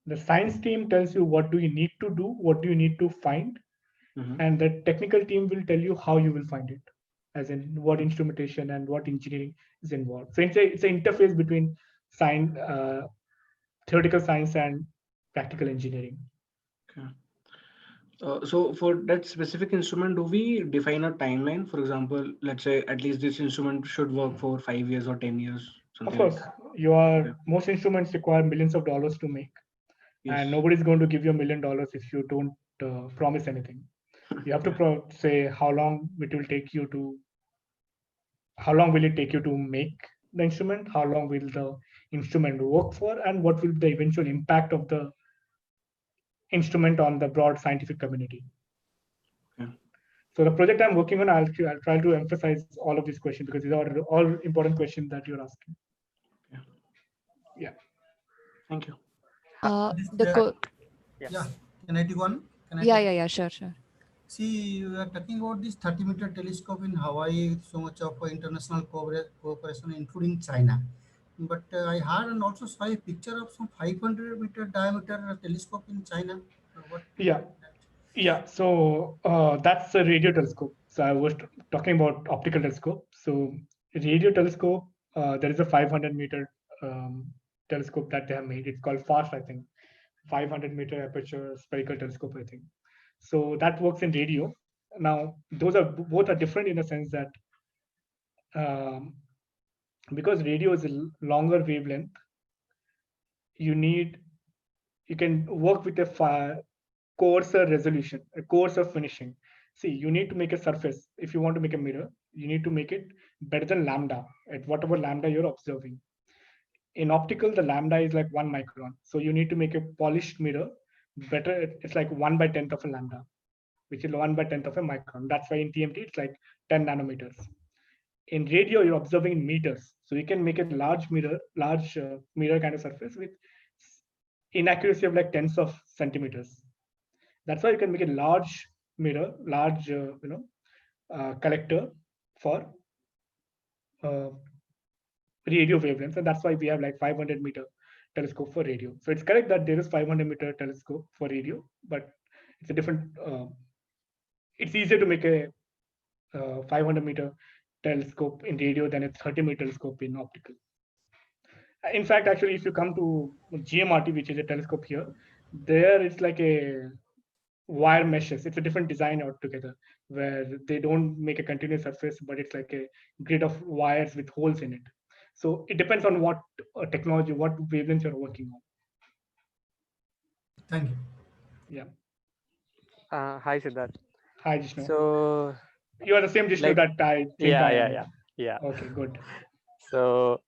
The science team tells you what do you need to do, what do you need to find, Mhm. and the technical team will tell you how you will find it, as in what instrumentation and what engineering is involved. So it's an interface between science, theoretical science and practical engineering. Okay. So for that specific instrument, do we define a timeline? For example, let's say at least this instrument should work for 5 years or 10 years, Of something like course, that. Okay. most instruments require millions of dollars to make, Yes. and nobody's going to give you $1 million if you don't promise anything. You have to Yeah. say how long will it take you to make the instrument, how long will the instrument work for, and what will be the eventual impact of the instrument on the broad scientific community. Okay. So the project I'm working on, I'll try to emphasize all of these questions because these are all important questions that you're asking. Yeah. Yeah. Thank you. This, The yeah, Yes. can I take one? Can I yeah, take? yeah, yeah, sure, sure. See, we are talking about this 30-meter telescope in Hawaii, so much of international cooperation, including China. But I heard and also saw a picture of some 500-meter diameter telescope in China. What Yeah. about that? Yeah. So that's a radio telescope. So I was talking about optical telescope. So radio telescope, there is a 500-meter telescope that they have made. It's called FAST, I think. 500-meter aperture spherical telescope, I think. So that works in radio. Now, both are different in the sense that um, because radio is a longer wavelength, you can work with a coarser resolution, a coarser finishing. See, you need to make a surface. If you want to make a mirror, you need to make it better than lambda at whatever lambda you're observing. In optical, the lambda is like 1 micron. So you need to make a polished mirror better. It's like 1/10th of a lambda, which is 1/10th of a micron. That's why in TMT, it's like 10 nanometers. In radio, you're observing in meters. So you can make a large mirror kind of surface with inaccuracy of like tens of centimeters. That's why you can make a large mirror, large collector for uh, radio wavelengths, and that's why we have like 500-meter telescope for radio. So it's correct that there is 500-meter telescope for radio, but it's a different. It's easier to make a 500-meter telescope in radio than a 30-meter telescope in optical. In fact, actually, if you come to GMRT, which is a telescope here, there it's like a wire meshes. It's a different design altogether, where they don't make a continuous surface, but it's like a grid of wires with holes in it. So it depends on what technology, what wavelength you're working on. Thank you. Yeah. Hi, Siddharth. Hi, Jishnu. So, You are the same Jishnu like, that I think I am. yeah. Okay, good. So,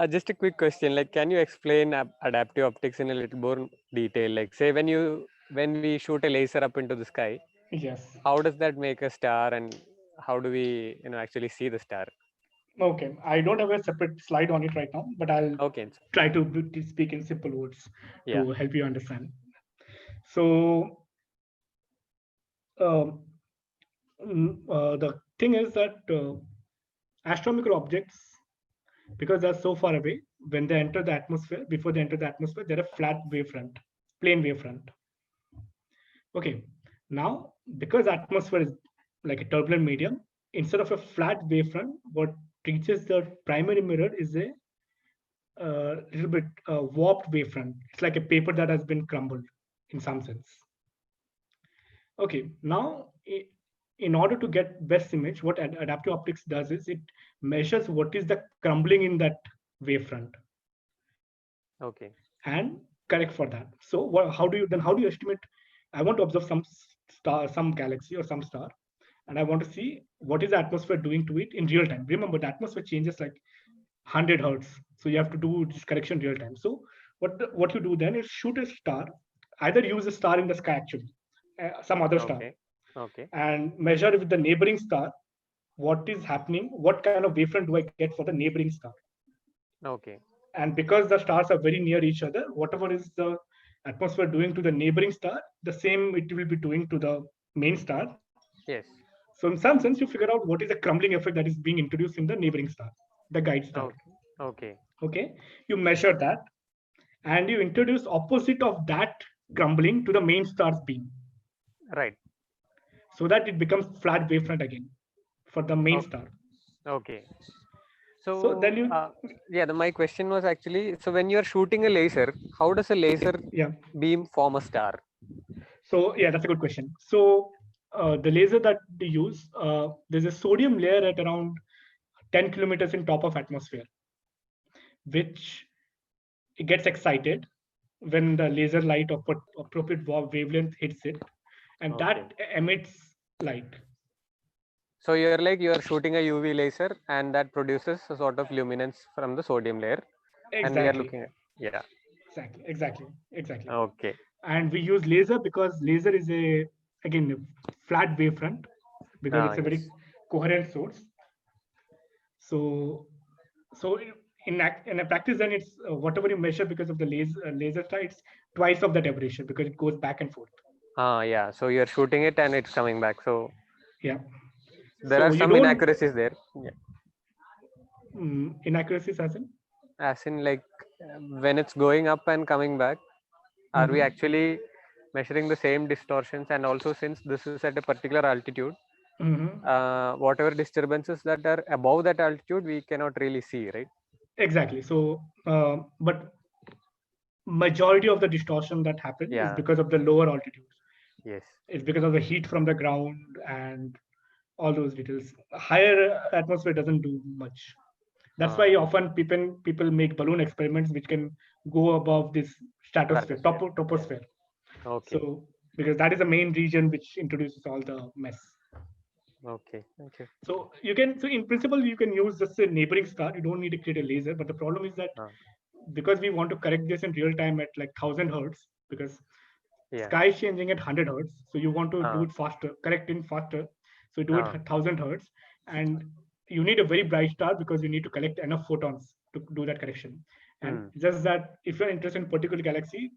just a quick question, like, can you explain adaptive optics in a little more detail? Like, say when we shoot a laser up into the sky, Yes. how does that make a star, and how do we, actually see the star? Okay, I don't have a separate slide on it right now, but I'll Okay. try to speak in simple words Yeah. to help you understand. So, the thing is that astronomical objects, because they're so far away, when they enter the atmosphere, before they enter the atmosphere, they're a flat wavefront, plane wavefront. Okay, now because atmosphere is like a turbulent medium, instead of a flat wavefront, what reaches the primary mirror is a little bit warped wavefront. It's like a paper that has been crumbled in some sense. Okay, now in order to get best image, what adaptive optics does is it measures what is the crumbling in that wavefront. Okay. And correct for that. So how do you estimate? I want to observe some galaxy or some star, and I want to see what is the atmosphere doing to it in real time. Remember, the atmosphere changes like 100 hertz, so you have to do this correction real time. So what you do then is shoot a star, either use a star in the sky actually, some other star, Okay. and measure with the neighboring star what is happening, what kind of wavefront do I get for the neighboring star. Okay. And because the stars are very near each other, whatever is the atmosphere doing to the neighboring star, the same it will be doing to the main star. Yes. So in some sense, you figure out what is the crumbling effect that is being introduced in the neighboring star, the guide star. Okay. Okay. You measure that, and you introduce opposite of that crumbling to the main star's beam. Right. So that it becomes flat wavefront again for the main star. Okay. So, So then you my question was actually, so when you're shooting a laser, how does a laser beam form a star? So yeah, that's a good question. So the laser that they use, there's a sodium layer at around 10 kilometers in top of atmosphere, which it gets excited when the laser light of appropriate wavelength hits it, and that emits light. So you're shooting a UV laser, and that produces a sort of luminance from the sodium layer. Exactly. And we are looking at Exactly. Okay. And we use laser because laser is a flat wavefront, because it's a very coherent source. So in a practice, then it's whatever you measure because of the laser star, it's twice of that aberration because it goes back and forth. Yeah. So you're shooting it and it's coming back. So yeah, there are some inaccuracies there. Inaccuracies as in like when it's going up and coming back, are we actually measuring the same distortions? And also, since this is at a particular altitude, whatever disturbances that are above that altitude, we cannot really see, right? Exactly. So but majority of the distortion that happens is because of the lower altitudes. Yes, it's because of the heat from the ground and all those details. Higher atmosphere doesn't do much. That's why often people make balloon experiments which can go above this stratosphere, troposphere. Okay. So because that is the main region which introduces all the mess. Okay. Okay. So in principle, you can use just a neighboring star. You don't need to create a laser. But the problem is that because we want to correct this in real time at like 1000 hertz, because sky is changing at 100 hertz. So you want to do it faster, correct in faster. So you do it at 1000 hertz, and you need a very bright star because you need to collect enough photons to do that correction. And just that, if you're interested in a particular galaxy,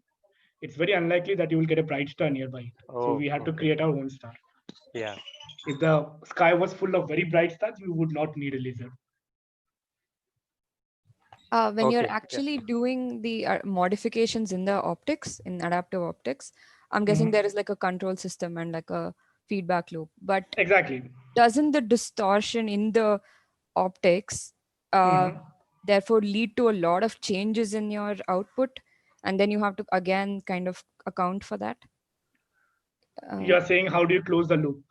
it's very unlikely that you will get a bright star nearby it. So we had to create our own star. Yeah. If the sky was full of very bright stars, you would not need a laser. When you're actually doing the modifications in the optics, in adaptive optics, I'm guessing there is like a control system and like a feedback loop. But exactly, doesn't the distortion in the optics therefore lead to a lot of changes in your output? And then you have to again kind of account for that? You're saying, how do you close the loop?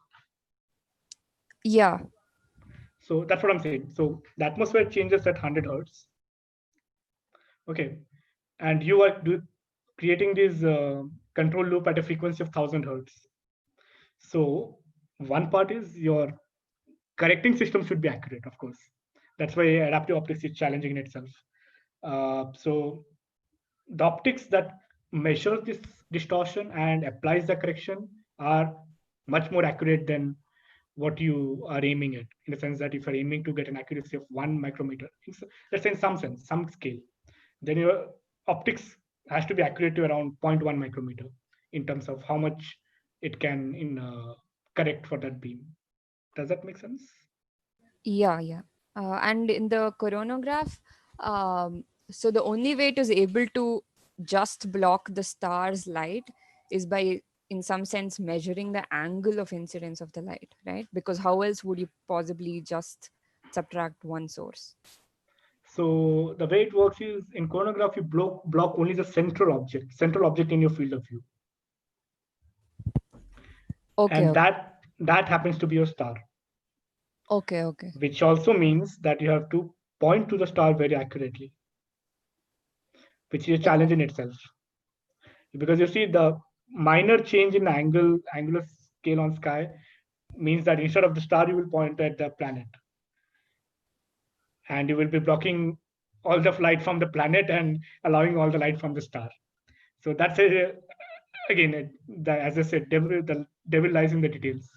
Yeah. So that's what I'm saying. So the atmosphere changes at 100 hertz. Okay. And you are creating this control loop at a frequency of 1000 hertz. So one part is your correcting system should be accurate, of course. That's why adaptive optics is challenging in itself. So the optics that measures this distortion and applies the correction are much more accurate than what you are aiming at, in the sense that if you're aiming to get an accuracy of 1 micrometer, let's say in some sense, some scale, then your optics has to be accurate to around 0.1 micrometer in terms of how much it can correct for that beam. Does that make sense? Yeah. And in the coronagraph, so the only way it is able to just block the star's light is by, in some sense, measuring the angle of incidence of the light, right? Because how else would you possibly just subtract one source? So the way it works is, in coronagraph, you block only the central object in your field of view. Okay. And that happens to be your star. Okay. Which also means that you have to point to the star very accurately, which is a challenge in itself. Because you see, the minor change in angular scale on sky means that instead of the star, you will point at the planet. And you will be blocking all the light from the planet and allowing all the light from the star. So that's again, as I said, the devil lies in the details.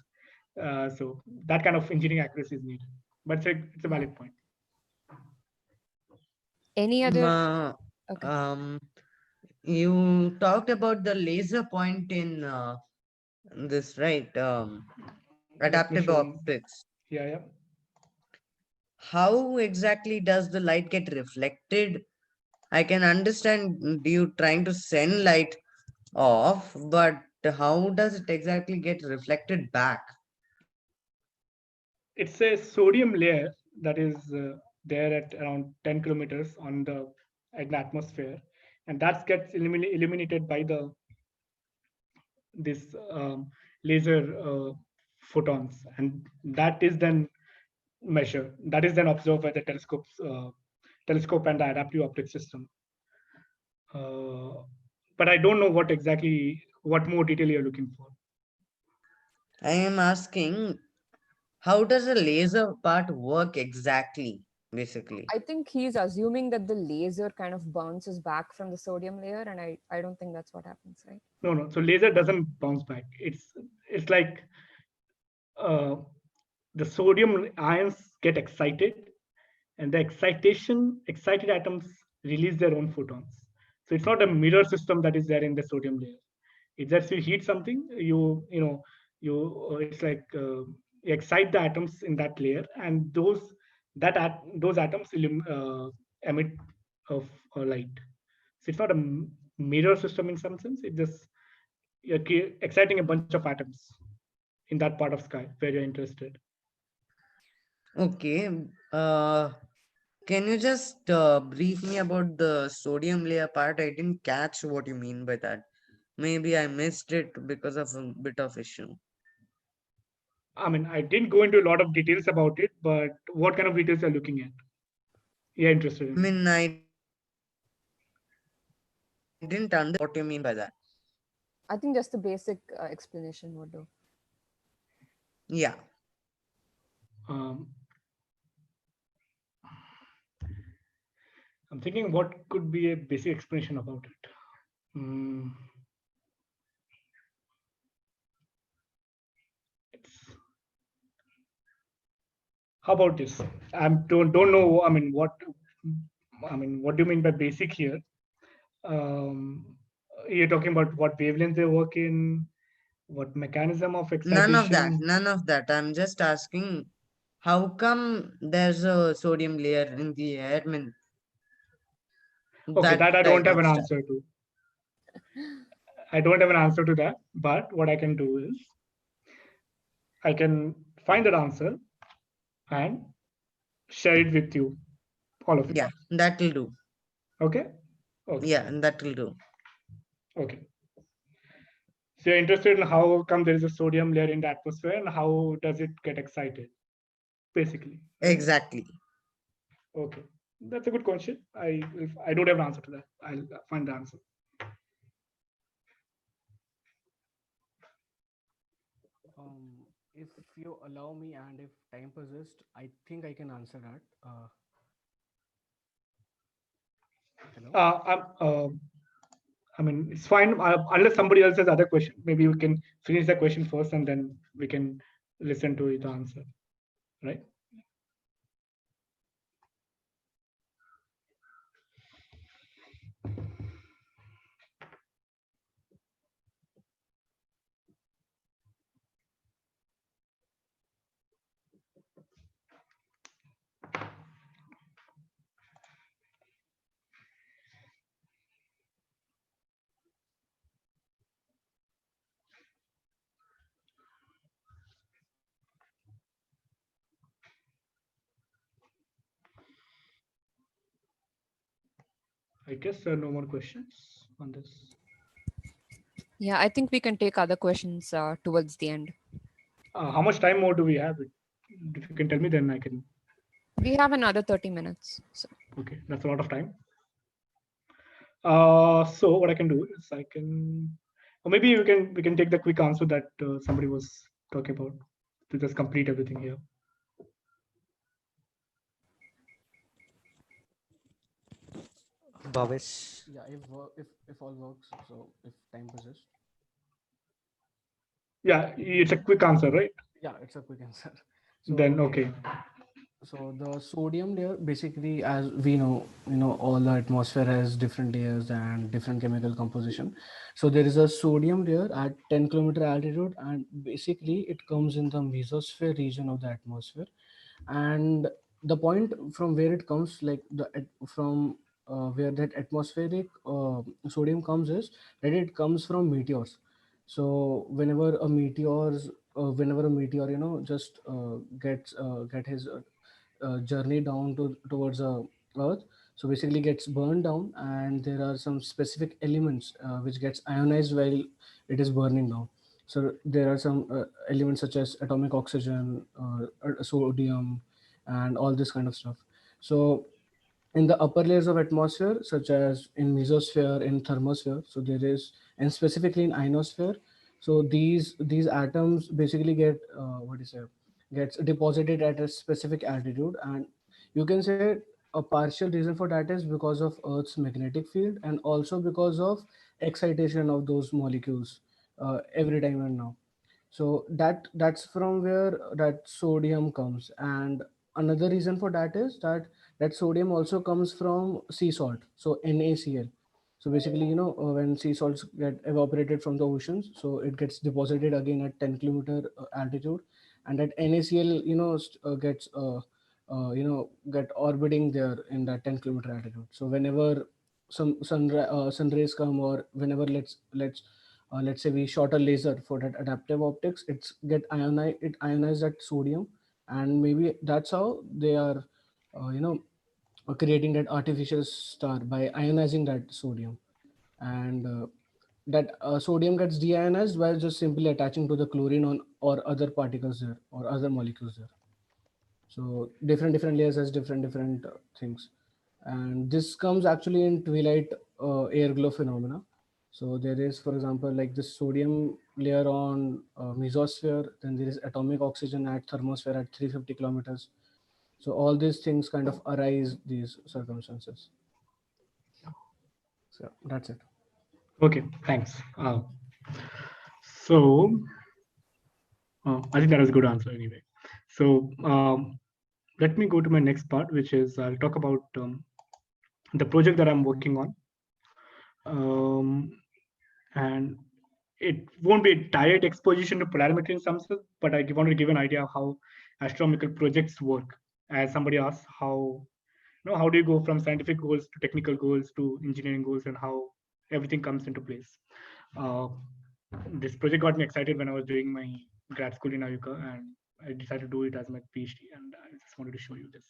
So that kind of engineering accuracy is needed. But it's a valid point. Any other? Okay. You talked about the laser point in this, right? Adaptive optics. Yeah. How exactly does the light get reflected? I can understand you trying to send light off, but how does it exactly get reflected back? It's a sodium layer that is there at around 10 kilometers on the atmosphere, and that gets eliminated by this laser photons, and that is then measured. That is then observed by the telescope and the adaptive optics system. But I don't know what more detail you're looking for. I am asking, how does a laser part work exactly, basically? I think he's assuming that the laser kind of bounces back from the sodium layer, and I don't think that's what happens, right? No. So laser doesn't bounce back. It's like the sodium ions get excited, and the excited atoms release their own photons. So it's not a mirror system that is there in the sodium layer. It's just you heat something, it's like you excite the atoms in that layer, and those atoms emit of light. So it's not a mirror system in some sense. It's just you're exciting a bunch of atoms in that part of sky where you're interested. Okay. Can you just brief me about the sodium layer part? I didn't catch what you mean by that. Maybe I missed it because of a bit of issue. I mean, I didn't go into a lot of details about it, but what kind of details are you looking at? You're interested in? I mean, didn't understand what you mean by that. I think just the basic explanation would do. Yeah. Um, I'm thinking what could be a basic explanation about it. How about this? I don't know. I mean, what do you mean by basic here? You're talking about what wavelength they work in, what mechanism of None of that. excitation? None of that. I'm just asking, how come there's a sodium layer in the air? I mean, Okay, that I don't type have of an stuff. answer to. I don't have an answer to that. But what I can do is I can find that answer and share it with you, all of you. Yeah, that will do. Okay. Okay. Yeah, that will do. Okay. So you're interested in how come there is a sodium layer in the atmosphere and how does it get excited, basically, right? Exactly. Okay, that's a good question. I don't have an answer to that. I'll find the answer. If you allow me and if time persists, I think I can answer that. Hello? I mean, it's fine unless somebody else has other question. Maybe we can finish the question first and then we can listen to the answer, right? I guess there are no more questions on this. Yeah, I think we can take other questions towards the end. How much time more do we have? If you can tell me, then I can. We have another 30 minutes. So. Okay, that's a lot of time. So what I can do is I can, or maybe we can take the quick answer that somebody was talking about to just complete everything here. Bhavesh. Yeah, if all works, so if time persists. Yeah, it's a quick answer, right? Yeah, it's a quick answer. So, Then okay. So the sodium layer, basically, as we know, all the atmosphere has different layers and different chemical composition. So there is a sodium layer at 10-kilometer altitude, and basically it comes in the mesosphere region of the atmosphere. And the point from where it comes, like from where that atmospheric sodium comes is that it comes from meteors. So whenever a meteor, just get his journey down towards earth, so basically gets burned down, and there are some specific elements which gets ionized while it is burning down. So there are some elements such as atomic oxygen, sodium, and all this kind of stuff. So in the upper layers of atmosphere, such as in mesosphere, in thermosphere, so there is, and specifically in ionosphere, so these atoms basically get what do you say, gets deposited at a specific altitude. And you can say a partial reason for that is because of earth's magnetic field, and also because of excitation of those molecules every time and now. So that's from where that sodium comes. And another reason for that is that sodium also comes from sea salt, so NaCl. So basically, when sea salts get evaporated from the oceans, so it gets deposited again at 10-kilometer altitude, and that NaCl, gets get orbiting there in that 10-kilometer altitude. So whenever some sun rays come, or whenever let's say we shot a laser for that adaptive optics, it ionize that sodium, and maybe that's how they are creating that artificial star by ionizing that sodium. And that sodium gets deionized by just simply attaching to the chlorine on or other particles there, or other molecules there. So different layers has different things. and this comes actually in twilight air glow phenomena. So there is, for example, like the sodium layer on mesosphere, then there is atomic oxygen at thermosphere at 350 kilometers. So all these things kind of arise these circumstances. So that's it. Okay, thanks. So I think that was a good answer anyway. So let me go to my next part, which is I'll talk about the project that I'm working on. And it won't be a direct exposition to polarimetry in some sense, but I want to give an idea of how astronomical projects work. As somebody asked, how do you go from scientific goals to technical goals to engineering goals, and how everything comes into place. Uh, this project got me excited when I was doing my grad school in Ayuka, and I decided to do it as my PhD, and I just wanted to show you this.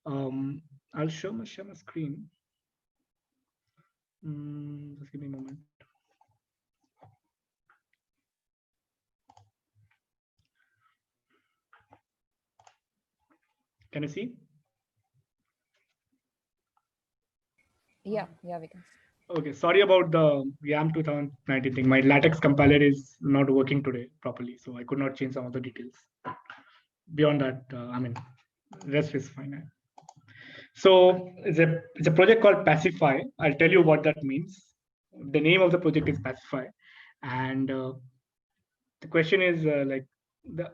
I'll share my screen. Just give me a moment. Can you see? Yeah, we can. Okay, sorry about the YAM 2019 thing. My LaTeX compiler is not working today properly, so I could not change some of the details. Beyond that, rest is fine. So it's a project called Pacify. I'll tell you what that means. The name of the project is Pacify, and the question is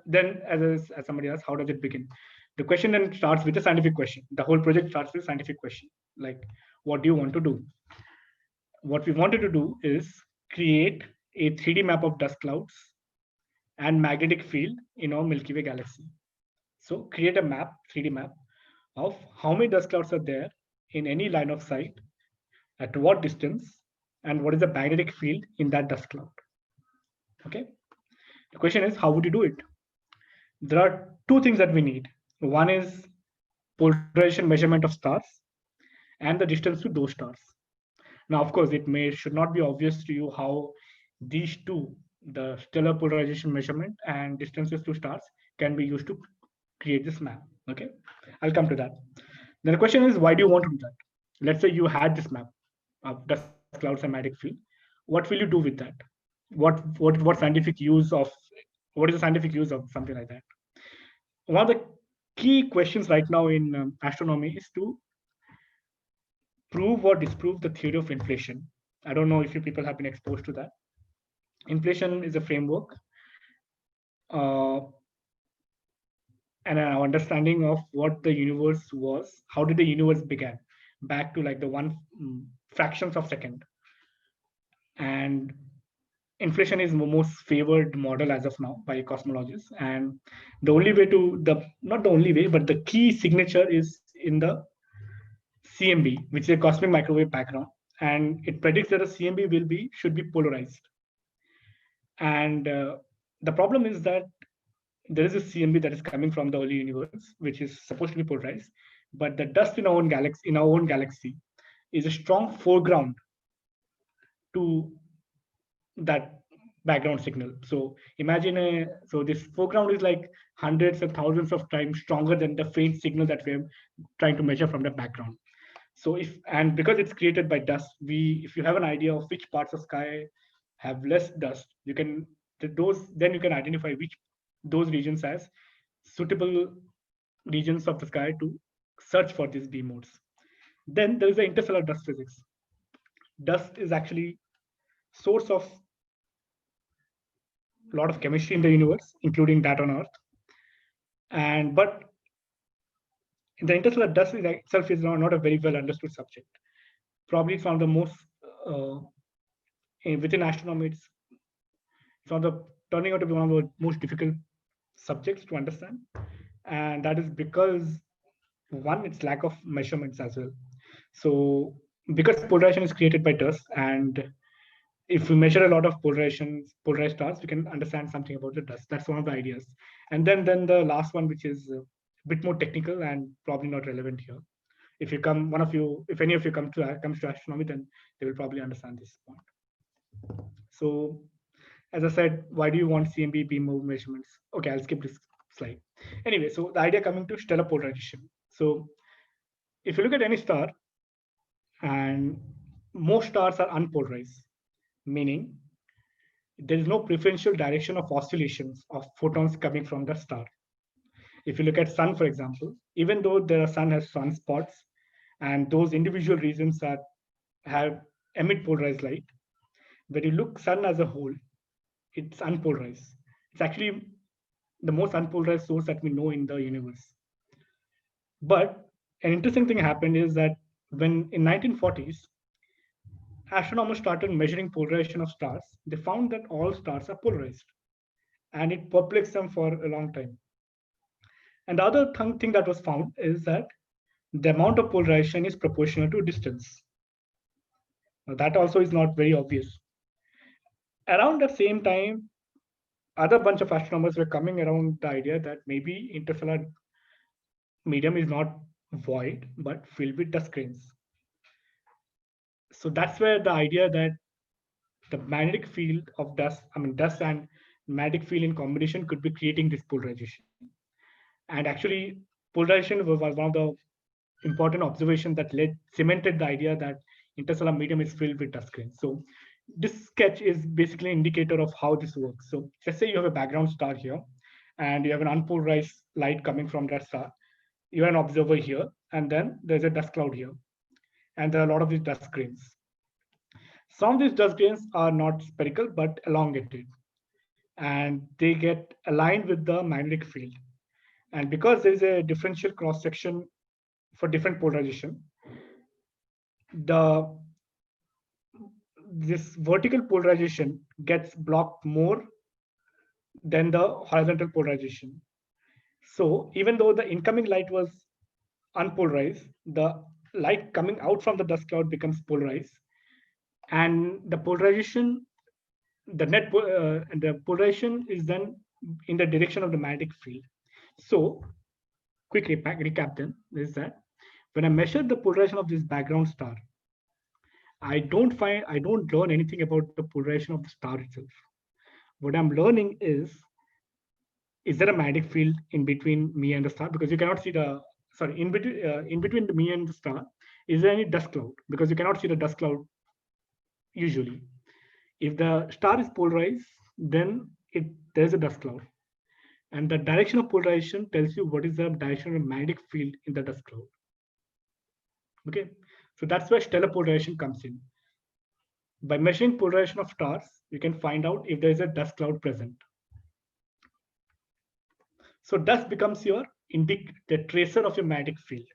then as somebody asked, how does it begin? The question then starts with a scientific question. The whole project starts with a scientific question, like what do you want to do? What we wanted to do is create a 3D map of dust clouds and magnetic field in our Milky Way galaxy. So create a map, 3D map, of how many dust clouds are there in any line of sight, at what distance, and what is the magnetic field in that dust cloud. Okay. The question is, how would you do it? There are two things that we need. One is polarization measurement of stars and the distance to those stars. Now, of course, should not be obvious to you how these two, the stellar polarization measurement and distances to stars, can be used to create this map. Okay, I'll come to that. Then the question is, why do you want to do that? Let's say you had this map of dust clouds and magnetic field. What will you do with that? What scientific use of what is the scientific use of something like that? One of the key questions right now in astronomy is to prove or disprove the theory of inflation. I don't know if you people have been exposed to that. Inflation is a framework uh, and an understanding of what the universe was. How did the universe began? Back to like the fractions of second. And inflation is the most favored model as of now by cosmologists. And the only way not the only way, but the key signature is in the CMB, which is a cosmic microwave background, and it predicts that a CMB should be polarized. And the problem is that there is a CMB that is coming from the early universe, which is supposed to be polarized, but the dust in our own galaxy, is a strong foreground to that background signal. So imagine so this foreground is like hundreds and thousands of times stronger than the faint signal that we're trying to measure from the background. So because it's created by dust, if you have an idea of which parts of sky have less dust, then you can identify those regions as suitable regions of the sky to search for these B modes. Then there is the interstellar dust physics. Dust is actually source of a lot of chemistry in the universe, including that on Earth. But the interstellar dust itself is not a very well understood subject. Probably it's one of the most within astronomy, it's turning out to be one of the most difficult subjects to understand, and that is because one, it's lack of measurements as well. So because polarization is created by dust, and if we measure a lot of polarized stars, we can understand something about the dust. That's one of the ideas. And then the last one, which is a bit more technical and probably not relevant here. If any of you comes to astronomy, then they will probably understand this point. So as I said, why do you want CMB beam mode measurements? Okay, I'll skip this slide. Anyway, so the idea coming to stellar polarization. So if you look at any star, and most stars are unpolarized, meaning there is no preferential direction of oscillations of photons coming from the star. If you look at sun, for example, even though the sun has sunspots and those individual regions have emit polarized light, when you look sun as a whole, it's unpolarized. It's actually the most unpolarized source that we know in the universe. But an interesting thing happened is that when in 1940s, astronomers started measuring polarization of stars, they found that all stars are polarized. And it perplexed them for a long time. And the other thing that was found is that the amount of polarization is proportional to distance. Now, that also is not very obvious. Around the same time, other bunch of astronomers were coming around the idea that maybe interstellar medium is not void, but filled with dust grains. So that's where the idea that the magnetic field of dust, dust and magnetic field in combination could be creating this polarization. And actually, polarization was one of the important observations that cemented the idea that interstellar medium is filled with dust grains. So this sketch is basically an indicator of how this works. So let's say you have a background star here, and you have an unpolarized light coming from that star. You are an observer here, and then there's a dust cloud here, and there are a lot of these dust grains. Some of these dust grains are not spherical but elongated, and they get aligned with the magnetic field. And because there is a differential cross section for different polarization, this vertical polarization gets blocked more than the horizontal polarization. So even though the incoming light was unpolarized, the light coming out from the dust cloud becomes polarized, and the polarization, the polarization is then in the direction of the magnetic field. So quick recap then is that when I measured the polarization of this background star, I don't learn anything about the polarization of the star itself. What I'm learning is there a magnetic field in between me and the star? Because you cannot see in between me and the star, is there any dust cloud? Because you cannot see the dust cloud usually. If the star is polarized, then there's a dust cloud. And the direction of polarization tells you what is the direction of the magnetic field in the dust cloud. Okay, so that's where stellar polarization comes in. By measuring polarization of stars, you can find out if there is a dust cloud present. So dust becomes the tracer of your magnetic field.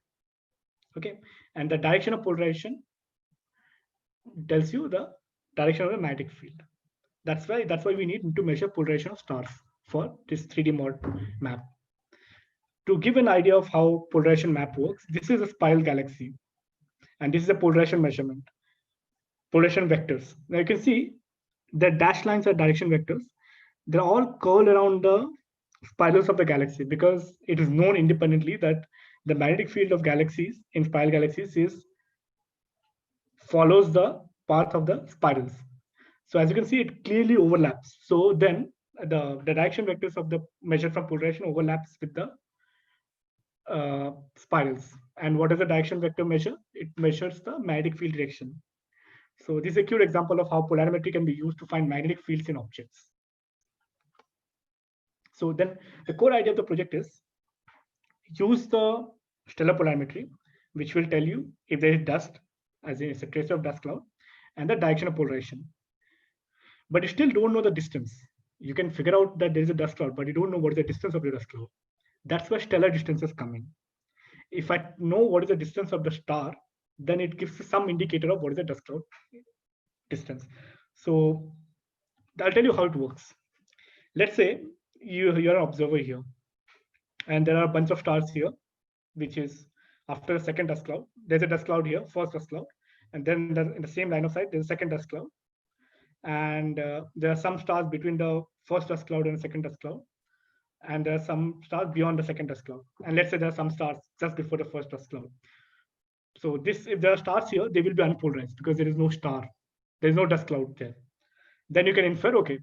Okay, and the direction of polarization tells you the direction of the magnetic field. That's why we need to measure polarization of stars for this 3D map. To give an idea of how polarization map works, this is a spiral galaxy, and this is a polarization measurement. Polarization vectors. Now you can see the dashed lines are direction vectors. They're all curled around the spirals of the galaxy, because it is known independently that the magnetic field of galaxies in spiral galaxies follows the path of the spirals. So as you can see, it clearly overlaps. So then the direction vectors of the measured from polarization overlaps with the spirals. And what does the direction vector measure? It measures the magnetic field direction. So this is a cute example of how polarimetry can be used to find magnetic fields in objects. So then the core idea of the project is use the stellar polarimetry, which will tell you if there is dust, as in it's a tracer of dust cloud, and the direction of polarization. But you still don't know the distance. You can figure out that there is a dust cloud, but you don't know what is the distance of the dust cloud. That's where stellar distances come in. If I know what is the distance of the star, then it gives some indicator of what is the dust cloud distance. So I'll tell you how it works. Let's say you're an observer here, and there are a bunch of stars here, which is after the second dust cloud. There's a dust cloud here, first dust cloud, and then in the same line of sight, there's a second dust cloud. And there are some stars between the first dust cloud and the second dust cloud. And there are some stars beyond the second dust cloud. And let's say there are some stars just before the first dust cloud. So if there are stars here, they will be unpolarized because there is no star. There is no dust cloud there. Then you can infer, okay,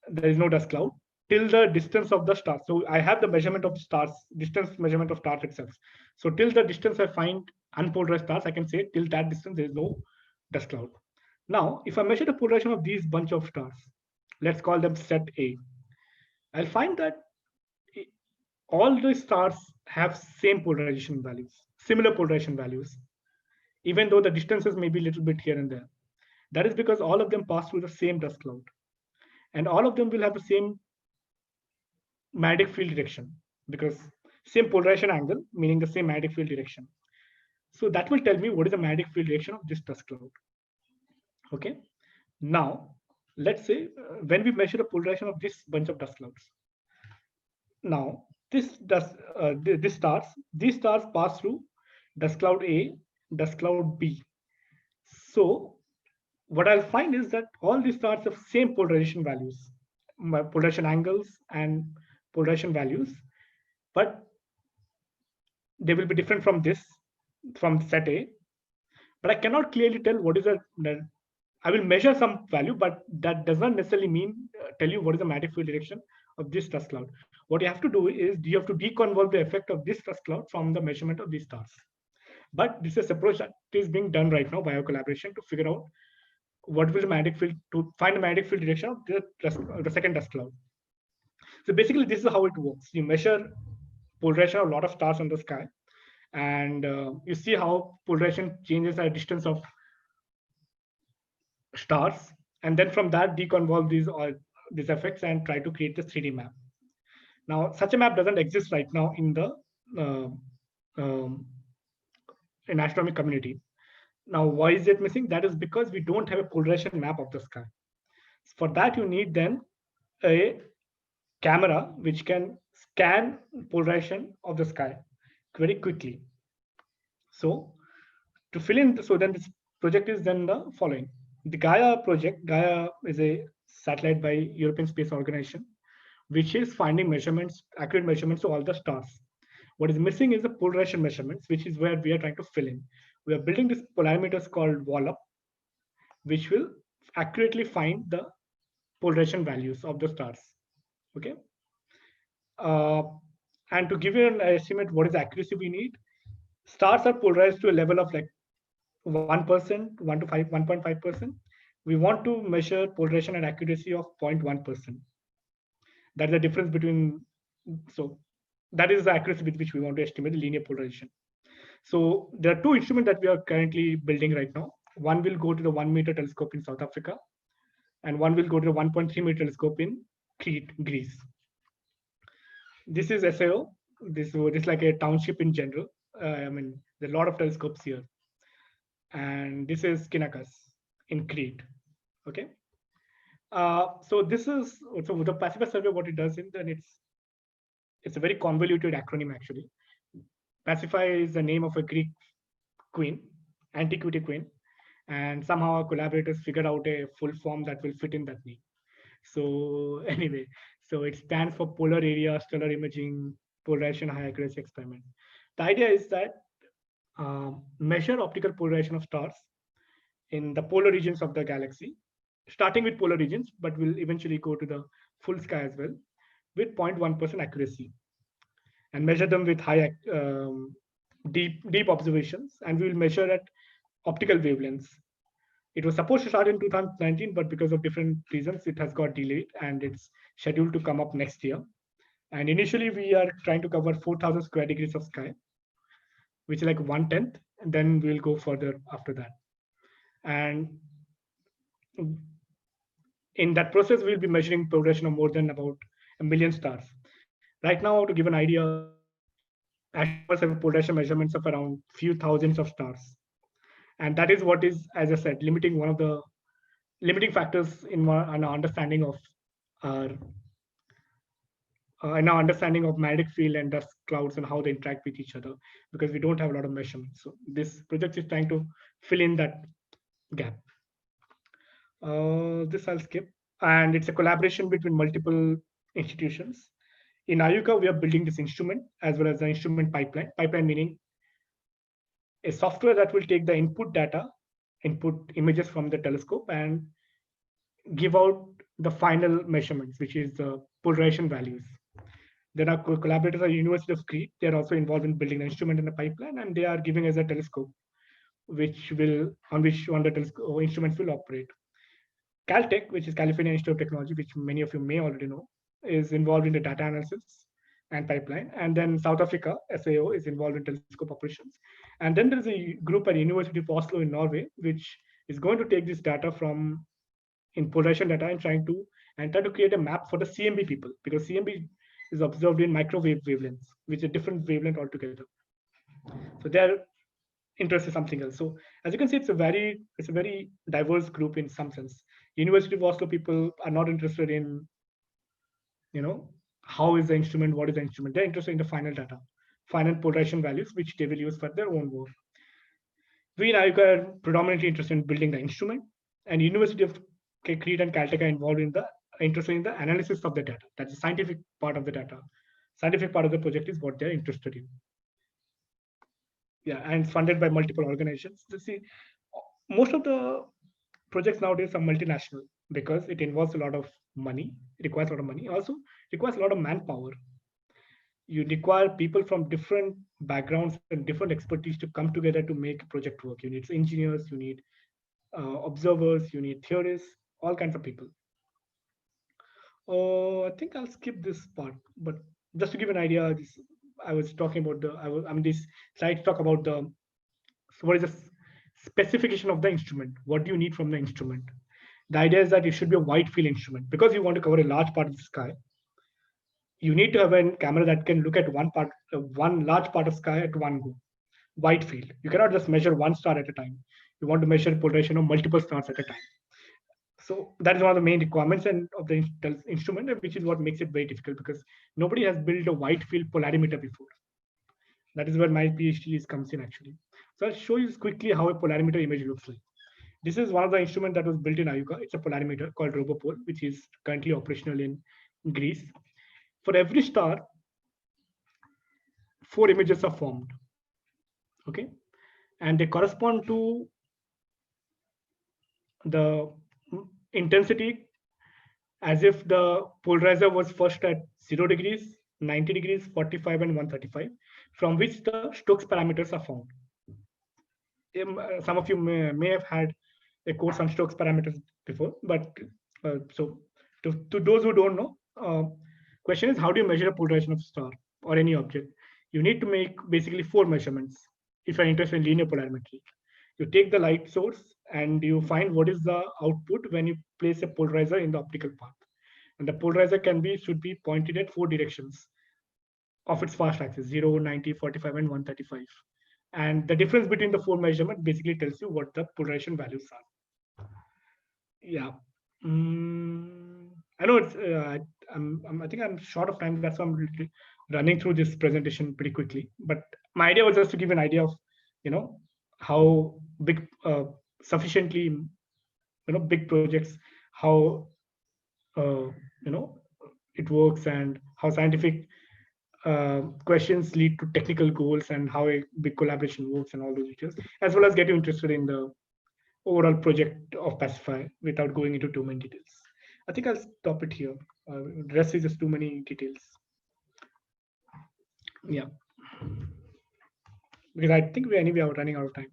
there is no dust cloud. till the distance of the stars. So I have the measurement of stars, distance measurement of stars itself. So till the distance I find unpolarized stars, I can say till that distance there is no dust cloud. Now, if I measure the polarization of these bunch of stars, let's call them set A, I'll find that all the stars have same polarization values, similar polarization values, even though the distances may be a little bit here and there. That is because all of them pass through the same dust cloud, and all of them will have the same magnetic field direction, because same polarization angle, meaning the same magnetic field direction. So that will tell me what is the magnetic field direction of this dust cloud. Okay. Now, let's say when we measure the polarization of this bunch of dust clouds. Now, these stars pass through dust cloud A, dust cloud B. So what I'll find is that all these stars have same polarization values, polarization angles and polarization values, but they will be different from this, from set A. But I cannot clearly tell what is I will measure some value, but that does not necessarily mean tell you what is the magnetic field direction of this dust cloud. What you have to do is you have to deconvolve the effect of this dust cloud from the measurement of these stars. But this is approach that is being done right now by our collaboration to figure out what will the magnetic field, to find the magnetic field direction of the second dust cloud. So basically, this is how it works. You measure polarization of a lot of stars on the sky, and you see how polarization changes at a distance of stars, and then from that deconvolve these effects and try to create the 3D map. Now, such a map doesn't exist right now in the in astronomy community. Now, why is it missing? That is because we don't have a polarization map of the sky. For that, you need then a camera which can scan polarization of the sky very quickly. So to fill in, so then this project is then the following. The Gaia project, Gaia is a satellite by European Space Organization, which is finding measurements, accurate measurements of all the stars. What is missing is the polarization measurements, which is where we are trying to fill in. We are building this polarimeters called Wallop, which will accurately find the polarization values of the stars. Okay. And to give you an estimate, what is the accuracy we need? Stars are polarized to a level of like 1%, 1 to 5, 1.5%. We want to measure polarization and accuracy of 0.1%. That's the difference between, so that is the accuracy with which we want to estimate the linear polarization. So there are two instruments that we are currently building right now. One will go to the 1 meter telescope in South Africa, and one will go to the 1.3 meter telescope in Crete, Greece. This is SAO. This is like a township in general. I mean, there are a lot of telescopes here. And this is Equinox in Crete. Okay. So this is, so the Pacific survey, what it does is then it's a very convoluted acronym actually. Pacify is the name of a Greek queen, antiquity queen, and somehow our collaborators figured out a full form that will fit in that name. So anyway, so it stands for Polar Area Stellar Imaging Polarization High Accuracy Experiment. The idea is that measure optical polarization of stars in the polar regions of the galaxy, starting with polar regions, but will eventually go to the full sky as well, with 0.1% accuracy, and measure them with high deep observations, and we will measure at optical wavelengths. It was supposed to start in 2019, but because of different reasons, it has got delayed, and it's scheduled to come up next year. And initially, we are trying to cover 4,000 square degrees of sky, which is like 1/10, and then we'll go further after that. And in that process, we'll be measuring polarization of more than about 1 million stars. Right now, to give an idea, astronomers have polarization measurements of around few thousands of stars. And that is what is, as I said, limiting one of the limiting factors in our understanding of our magnetic field and dust clouds and how they interact with each other, because we don't have a lot of measurements. So this project is trying to fill in that gap. This I'll skip. And it's a collaboration between multiple institutions. In IUCA, we are building this instrument as well as the instrument pipeline. Pipeline meaning a software that will take the input data, input images from the telescope, and give out the final measurements, which is the polarization values. There are collaborators at University of Crete. They are also involved in building an instrument in the pipeline, and they are giving us a telescope, which will on which one the telescope instruments will operate. Caltech, which is California Institute of Technology, which many of you may already know, is involved in the data analysis and pipeline. And then South Africa, SAO, is involved in telescope operations. And then there is a group at University of Oslo in Norway, which is going to take this data from in polarization data and try to create a map for the CMB people, because CMB is observed in microwave wavelengths, which is a different wavelength altogether. So their interest is something else. So as you can see, it's a very diverse group in some sense. University of Oslo people are not interested in, how is the instrument, what is the instrument. They're interested in the final data, final polarization values, which they will use for their own work. We in IUCA are predominantly interested in building the instrument, and University of Crete and Caltech are involved in interested in the analysis of the data. That's the scientific part of the data. Scientific part of the project is what they're interested in. Yeah, and funded by multiple organizations. You see, most of the projects nowadays are multinational because it involves a lot of money. It requires a lot of money. Also, requires a lot of manpower. You require people from different backgrounds and different expertise to come together to make project work. You need engineers, you need observers, you need theorists, all kinds of people. I think I'll skip this part, but just to give an idea, I was talking about these slides talk about what is the specification of the instrument. What do you need from the instrument? The idea is that it should be a wide field instrument because you want to cover a large part of the sky. You need to have a camera that can look at one large part of sky at one go. Wide field. You cannot just measure one star at a time. You want to measure polarization of multiple stars at a time. So that is one of the main requirements of the instrument, which is what makes it very difficult because nobody has built a wide field polarimeter before. That is where my PhD comes in actually. So I'll show you quickly how a polarimeter image looks like. This is one of the instruments that was built in IUCA. It's a polarimeter called RoboPol, which is currently operational in Greece. For every star, 4 images are formed. Okay, and they correspond to the intensity as if the polarizer was first at 0 degrees, 90 degrees, 45, and 135, from which the Stokes parameters are found. Some of you may have had a course on Stokes parameters before, but so to those who don't know, question is how do you measure a polarization of a star or any object? You need to make basically 4 measurements if you're interested in linear polarimetry. You take the light source and you find what is the output when you place a polarizer in the optical path. And the polarizer should be pointed at 4 directions of its fast axis, 0, 90, 45, and 135. And the difference between the 4 measurements basically tells you what the polarization values are. Yeah. I know it's, I think I'm short of time. That's why I'm running through this presentation pretty quickly. But my idea was just to give an idea of, how big, sufficiently, big projects, how, it works and how scientific questions lead to technical goals and how a big collaboration works and all those details, as well as get you interested in the overall project of Pacify without going into too many details. I think I'll stop it here. The rest is just too many details. Yeah. Because I think we anyway are running out of time,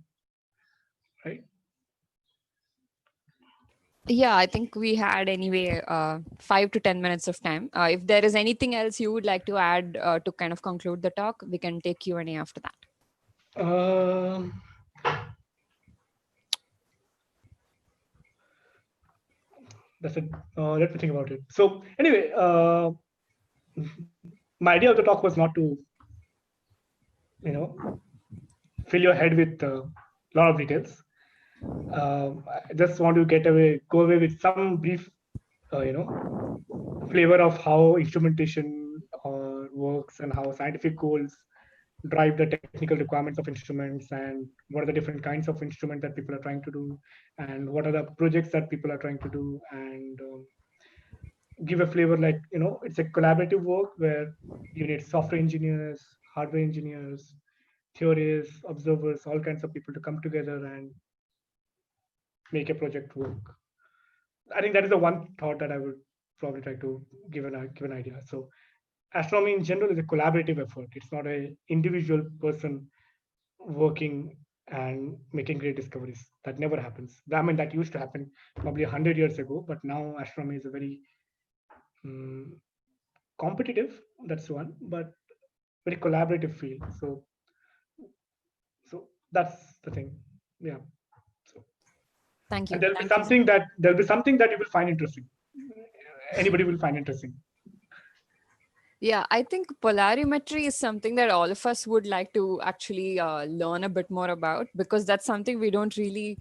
right? Yeah, I think we had anyway 5 to 10 minutes of time. If there is anything else you would like to add to kind of conclude the talk, we can take Q&A after that. That's it. Let me think about it. So anyway, my idea of the talk was not to, fill your head with a lot of details. I just want to go away with some brief, flavor of how instrumentation works and how scientific goals drive the technical requirements of instruments and what are the different kinds of instruments that people are trying to do and what are the projects that people are trying to do and give a flavor like, it's a collaborative work where you need software engineers, hardware engineers, theorists, observers, all kinds of people to come together and make a project work. I think that is the one thought that I would probably try to give an idea. So astronomy in general is a collaborative effort. It's not a individual person working and making great discoveries. That never happens. I mean, that used to happen probably 100 years ago, but now astronomy is a very um, competitive. That's one, but very collaborative field. So that's the thing. Yeah. So Thank and you. there'll be something that you will find interesting. Anybody will find interesting. Yeah, I think polarimetry is something that all of us would like to actually learn a bit more about, because that's something we don't really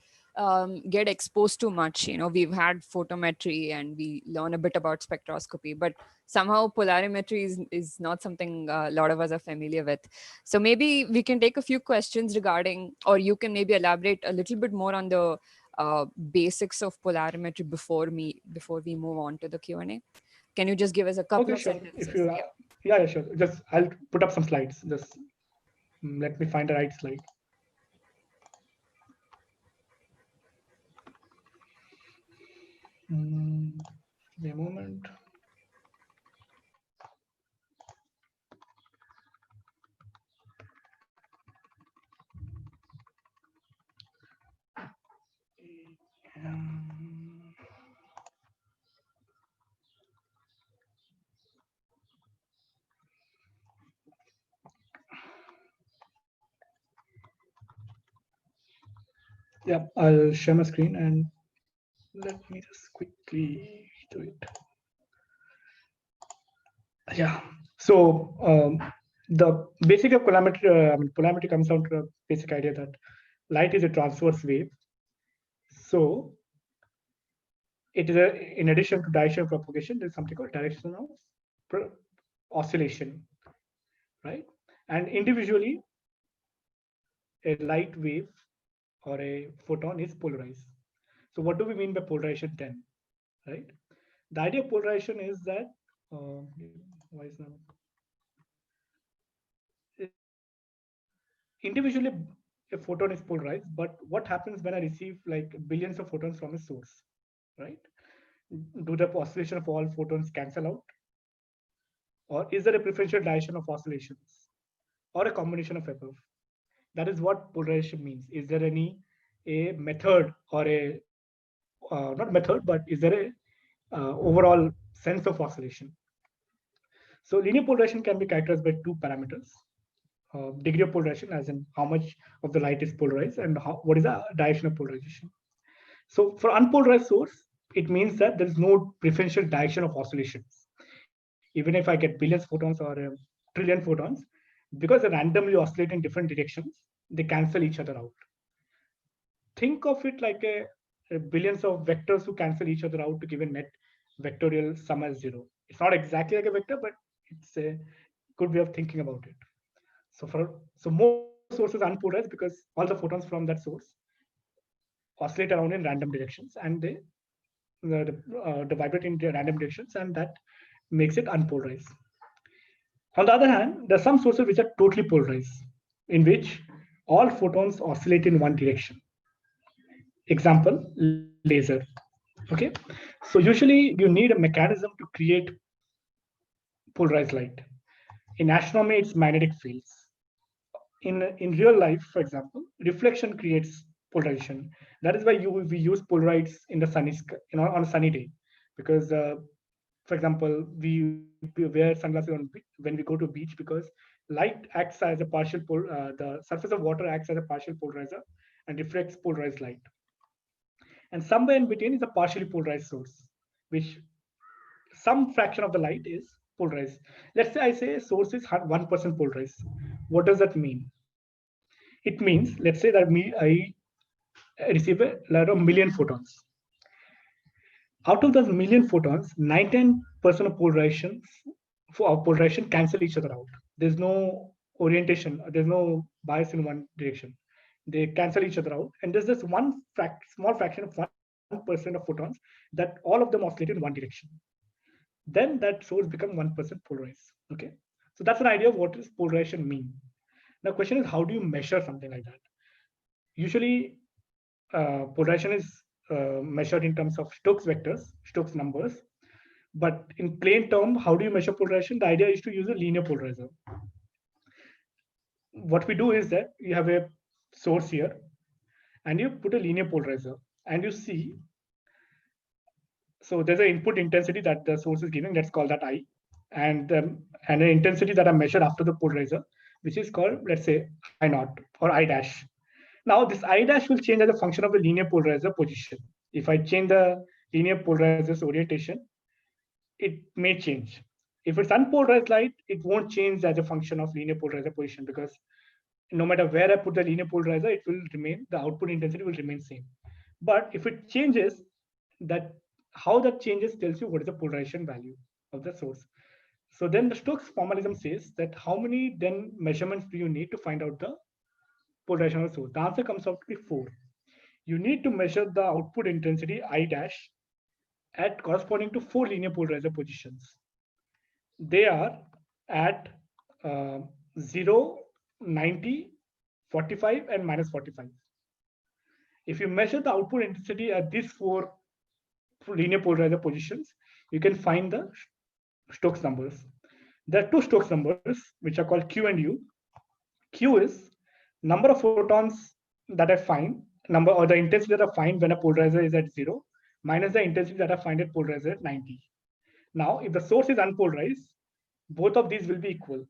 get exposed to much. You know, we've had photometry and we learn a bit about spectroscopy, but somehow polarimetry is not something a lot of us are familiar with. So maybe we can take a few questions regarding, or you can maybe elaborate a little bit more on the basics of polarimetry before we move on to the Q&A. Can you just give us a couple Okay, of sure. sentences? If you yeah, sure. Just I'll put up some slides. Just let me find the right slide. Give me a moment. Yeah, I'll share my screen and let me just quickly do it. Yeah. So the basic of polarimetry comes down to the basic idea that light is a transverse wave. So it is in addition to direction of propagation, there's something called direction of oscillation, right? And individually, a light wave or a photon is polarized. So what do we mean by polarization then, right? The idea of polarization is that why is now individually a photon is polarized, but what happens when I receive like billions of photons from a source, right? Do the oscillation of all photons cancel out, or is there a preferential direction of oscillations, or a combination of above? That is what polarization means. Is there any a method or a not method, but is there a overall sense of oscillation? So linear polarization can be characterized by two parameters: degree of polarization, as in how much of the light is polarized, and what is the direction of polarization. So for unpolarized source, it means that there is no preferential direction of oscillations. Even if I get billions photons or a trillion photons, because they randomly oscillate in different directions, they cancel each other out. Think of it like a billions of vectors who cancel each other out to give a net vectorial sum as zero. It's not exactly like a vector, but it's a good way of thinking about it. So most sources unpolarized because all the photons from that source oscillate around in random directions, and they vibrate in random directions, and that makes it unpolarized. On the other hand, there are some sources which are totally polarized, in which all photons oscillate in one direction. Example, laser. Okay, so usually you need a mechanism to create polarized light. In astronomy, it's magnetic fields. In real life, for example, reflection creates polarization. That is why we use polarites in the sunny sky, on a sunny day, because for example, we wear sunglasses when we go to a beach, because light acts as a partial the surface of water acts as a partial polarizer and reflects polarized light. And somewhere in between is a partially polarized source, which some fraction of the light is polarized. Let's say I say a source is 1% polarized. What does that mean? It means, let's say that I receive a lot of million photons. Out of those million photons, 99% of polarization cancel each other out. There's no orientation, there's no bias in one direction. They cancel each other out, and there's this small fraction of 1% of photons that all of them oscillate in one direction. Then that source becomes 1% polarized. Okay, so that's an idea of what does polarization mean. Now, question is, how do you measure something like that? Usually, polarization is measured in terms of Stokes vectors, Stokes numbers. But in plain term, how do you measure polarization? The idea is to use a linear polarizer. What we do is that you have a source here, and you put a linear polarizer, and you see. So there's an input intensity that the source is giving. Let's call that I, and an intensity that I measured after the polarizer, which is called, let's say, I naught or I dash. Now this I dash will change as a function of the linear polarizer position. If I change the linear polarizer's orientation, it may change. If it's unpolarized light, it won't change as a function of linear polarizer position, because no matter where I put the linear polarizer, it will remain, the output intensity will remain same. But if it changes, that how that changes tells you what is the polarization value of the source. So then the Stokes formalism says that how many then measurements do you need to find out the polarization of the source? The answer comes out to be 4. You need to measure the output intensity I dash at corresponding to 4 linear polarizer positions. They are at 0, 90, 45, and minus 45. If you measure the output intensity at these 4 linear polarizer positions, you can find the Stokes numbers. There are 2 Stokes numbers, which are called Q and U. Q is number of photons that I find, number or the intensity that I find when a polarizer is at 0, minus the intensity that I find at polarizer at 90. Now, if the source is unpolarized, both of these will be equal.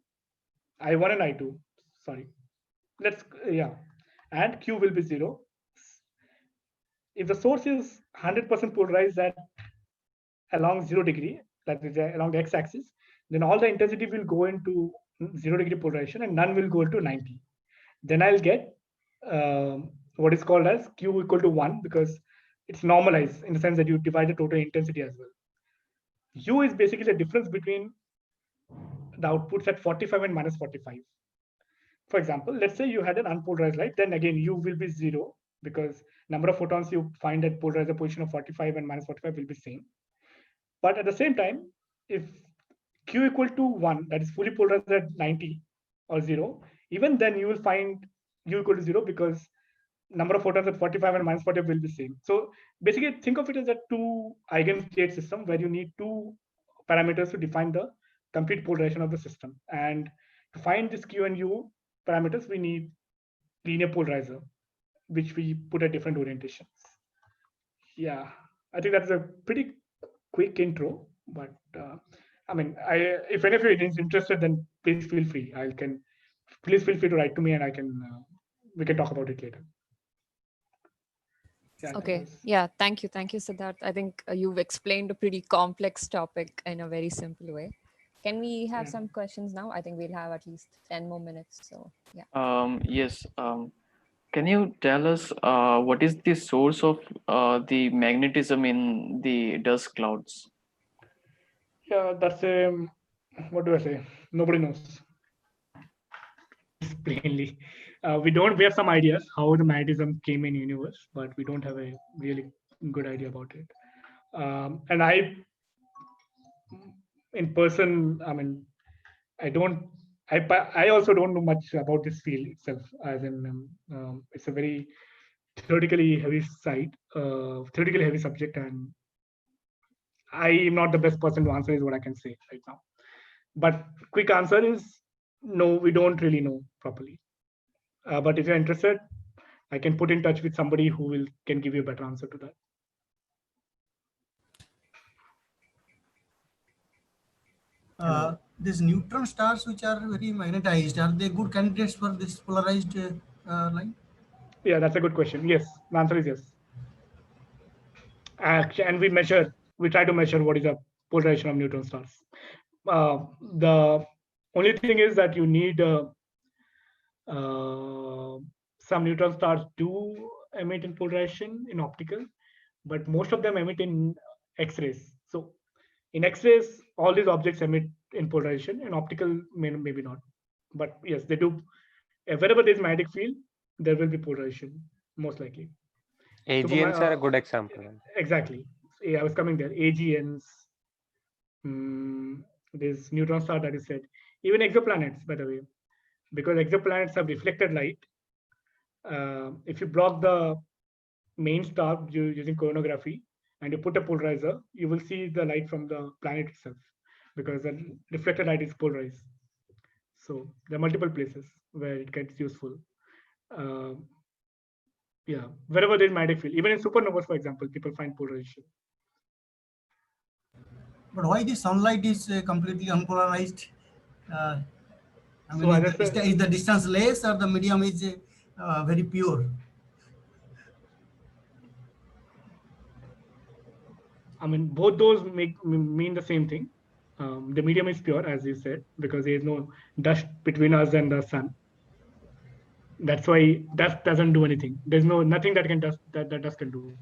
I1 and I2. Sorry. And Q will be 0. If the source is 100% polarized at along 0 degree, that is along the x-axis, then all the intensity will go into 0 degree polarization and none will go into 90. Then I'll get what is called as Q equal to 1, because it's normalized in the sense that you divide the total intensity as well. U is basically the difference between the outputs at 45 and minus 45. For example, let's say you had an unpolarized light, then again U will be 0, because number of photons you find at polarizer position of 45 and minus 45 will be same. But at the same time, if Q equal to 1, that is fully polarized at 90 or 0, even then you will find U equal to 0, because number of photons at 45 and minus 45 will be same. So basically think of it as a 2 eigenstate system where you need 2 parameters to define the complete polarization of the system. And to find this Q and U parameters, we need linear polarizer, which we put at different orientations. Yeah, I think that's a pretty quick intro, but I mean, if any of you is interested, then please feel free. Please feel free to write to me, and we can talk about it later. Yeah, okay. Yeah. Thank you, Siddharth. I think you've explained a pretty complex topic in a very simple way. Can we have some questions now? I think we'll have at least 10 more minutes. So yeah. Yes. Can you tell us what is the source of the magnetism in the dust clouds? Yeah, that's what do I say? Nobody knows. Plainly, we have some ideas how the magnetism came in universe, but we don't have a really good idea about it. And in person, I mean, I also don't know much about this field itself, as in it's a very theoretically heavy theoretically heavy subject, and I am not the best person to answer, is what I can say right now. But quick answer is no, we don't really know properly. But if you're interested, I can put in touch with somebody who can give you a better answer to that. These neutron stars, which are very magnetized, are they good candidates for this polarized line? Yeah, that's a good question. Yes, the answer is yes. And we try to measure what is the polarization of neutron stars. The only thing is that you need some neutron stars do emit in polarization in optical, but most of them emit in X-rays. So in X-rays, all these objects emit in polarization. In optical, maybe not. But yes, they do. Wherever there is magnetic field, there will be polarization, most likely. AGNs are a good example. Exactly. Yeah, I was coming there. AGNs, this neutron star that is said. Even exoplanets, by the way, because exoplanets have reflected light. If you block the main star using coronagraphy and you put a polarizer, you will see the light from the planet itself because the reflected light is polarized. So there are multiple places where it gets useful. Uh, yeah, wherever there is magnetic field, even in supernovas, for example, people find polarization. But why the sunlight is completely unpolarized? Uh, I mean, So as I said, is the distance less or the medium is very pure? I mean, both those mean the same thing. The medium is pure, as you said, because there is no dust between us and the sun. That's why dust doesn't do anything. There's nothing that can dust that dust can do.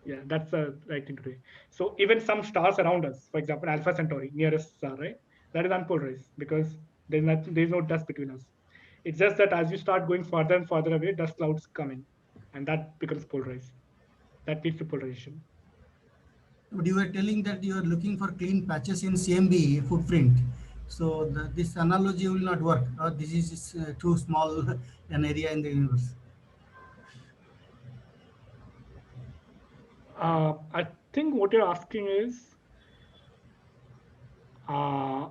Yeah, that's the right thing to do. So even some stars around us, for example, Alpha Centauri, nearest star, right? That is unpolarized because there's no dust between us. It's just that as you start going further and further away, dust clouds come in, and that becomes polarized. That leads to polarization. But you were telling that you are looking for clean patches in CMB footprint. So this analogy will not work. Or this is too small an area in the universe. I think what you're asking is, uh,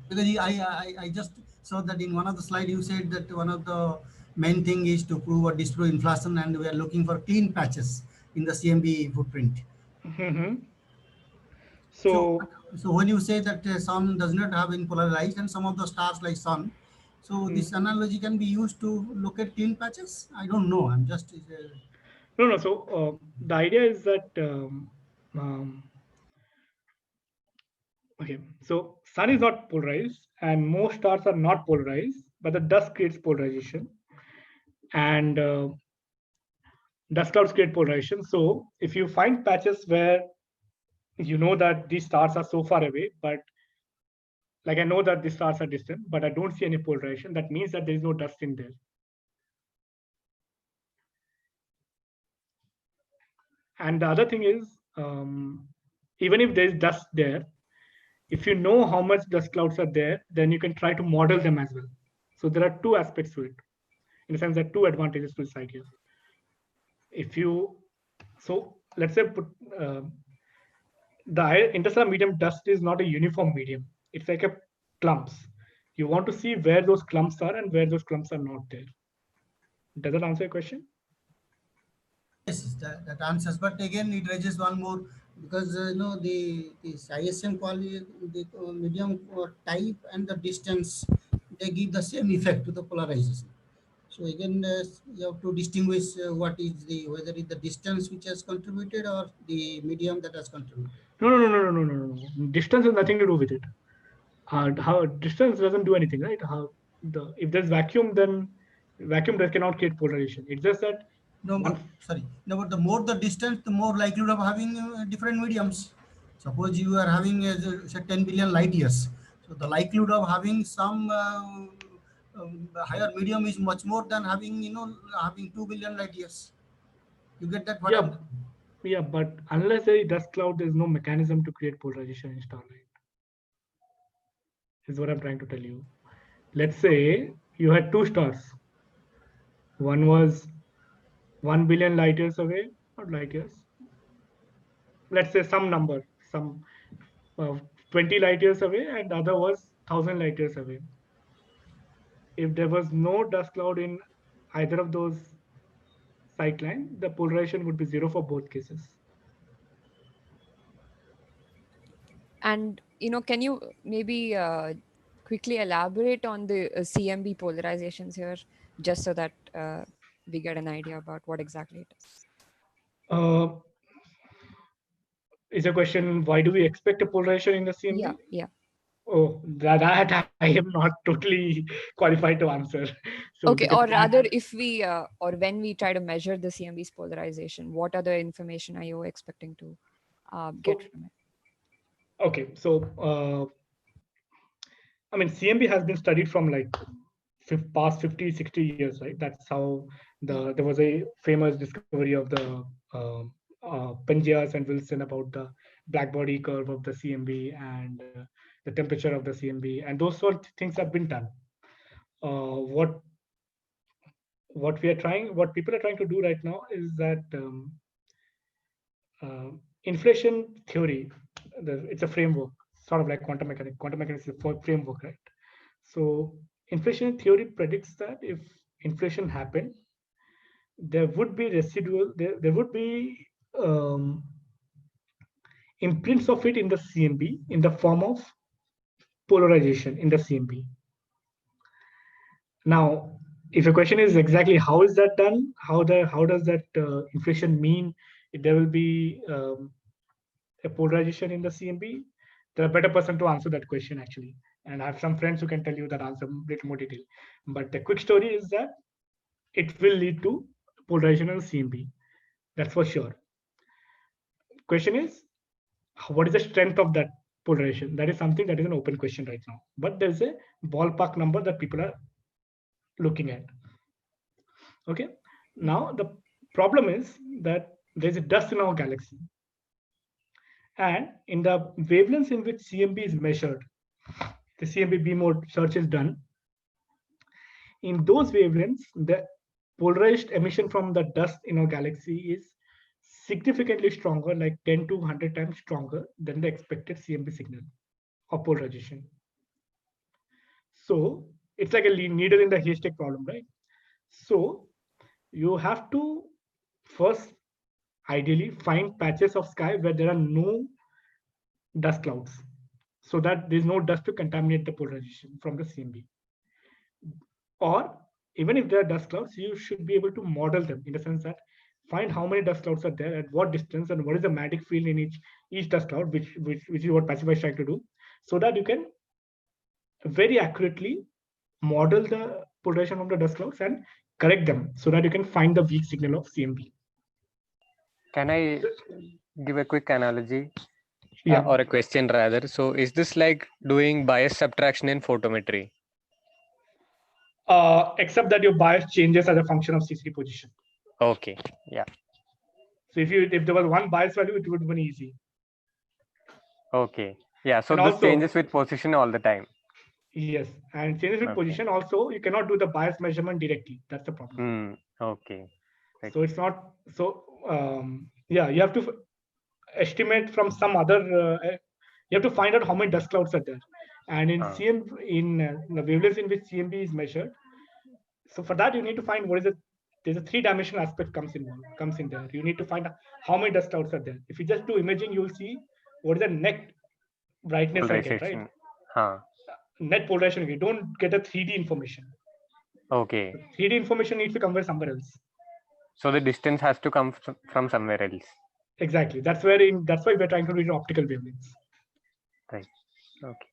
because I just saw that in one of the slides you said that one of the main thing is to prove or disprove inflation, and we are looking for clean patches in the CMB footprint. So, so so when you say that sun does not have in polarized and some of the stars like sun, so this analogy can be used to look at clean patches. I don't know. I'm just no. So the idea is that okay. So sun is not polarized, and most stars are not polarized, but the dust creates polarization, and dust clouds create polarization. So if you find patches where you know that these stars are so far away, but like I know that these stars are distant, but I don't see any polarization, that means that there is no dust in there. And the other thing is, even if there is dust there, if you know how much dust clouds are there, then you can try to model them as well. So there are two aspects to it. In the sense that two advantages to this idea. If you, so let's say put the interstellar medium dust is not a uniform medium. It's like a clumps. You want to see where those clumps are and where those clumps are not there. Does that answer your question? yes, that answers. But again, it raises one more because the ISM quality, the medium type and the distance, they give the same effect to the polarization. So again, you have to distinguish what is the whether it's the distance which has contributed or the medium that has contributed. No. Distance has nothing to do with it. How distance doesn't do anything, right? How if there's vacuum, then vacuum that cannot create polarization. It's just that No, one. but sorry. No, but the more the distance, the more likelihood of having different mediums. Suppose you are having say 10 billion light years, so the likelihood of having some higher medium is much more than having having 2 billion light years. You get that? What I'm. Yeah, yeah, but unless there is dust cloud, there's no mechanism to create polarization in starlight. Is what I'm trying to tell you. Let's say you had two stars. One was 1 billion light years away, not light years. Let's say some number, some uh, 20 light years away, and the other was 1,000 light years away. If there was no dust cloud in either of those sight line, the polarization would be zero for both cases. And can you maybe quickly elaborate on the CMB polarizations here, just so that we get an idea about what exactly it is? Is a question, why do we expect a polarization in the CMB? Yeah. Oh, that I am not totally qualified to answer. So Okay, because or rather, if we or when we try to measure the CMB's polarization, what other information are you expecting to get from it? okay, so I mean, CMB has been studied from like past 50, 60 years, right? That's how there was a famous discovery of the Penzias and Wilson about the black body curve of the CMB and the temperature of the CMB, and those sort of things have been done. What what people are trying to do right now is that inflation theory, it's a framework, sort of like quantum mechanics. Quantum mechanics is a framework, right? So inflation theory predicts that if inflation happened, there would be residual, there would be um, imprints of it in the CMB in the form of polarization in the CMB. Now, if your question is exactly how is that done, how does that inflation mean there will be a polarization in the CMB? There are better person to answer that question actually, and I have some friends who can tell you that answer in a little more detail. But the quick story is that it will lead to polarization in the CMB. That's for sure. Question is, what is the strength of that polarization? That is something that is an open question right now. But there's a ballpark number that people are looking at. Okay. Now the problem is that there's a dust in our galaxy, and in the wavelengths in which CMB is measured, the CMB beam mode search is done. In those wavelengths, the polarized emission from the dust in our galaxy is significantly stronger, like 10 to 100 times stronger than the expected CMB signal of polarization. So it's like a needle in the haystack problem, right? So you have to first ideally find patches of sky where there are no dust clouds, so that there's no dust to contaminate the polarization from the CMB. Or even if there are dust clouds, you should be able to model them in the sense that find how many dust clouds are there at what distance and what is the magnetic field in each dust cloud, which is what Pacify is trying to do, so that you can very accurately model the polarization of the dust clouds and correct them so that you can find the weak signal of CMB. Can I give a quick analogy? Yeah. Or a question rather? So is this like doing bias subtraction in photometry? Except that your bias changes as a function of CC position. Okay. Yeah. So if there was one bias value, it would have been easy. Okay. Yeah. So and this also, changes with position all the time. Yes, and changes with position also. You cannot do the bias measurement directly. That's the problem. Okay. Right. So it's not so. Yeah, you have to estimate from some other. You have to find out how many dust clouds are there, and in the wavelengths in which CMB is measured. So for that, you need to find what is it. There's a three-dimensional aspect comes in there. You need to find how many dust clouds are there. If you just do imaging, you will see what is the net brightness I get, right? Net polarization. You don't get a 3D information. Okay. 3D information needs to come from somewhere else. So the distance has to come from somewhere else. Exactly. That's why we're trying to read optical wavelengths. Right. Okay.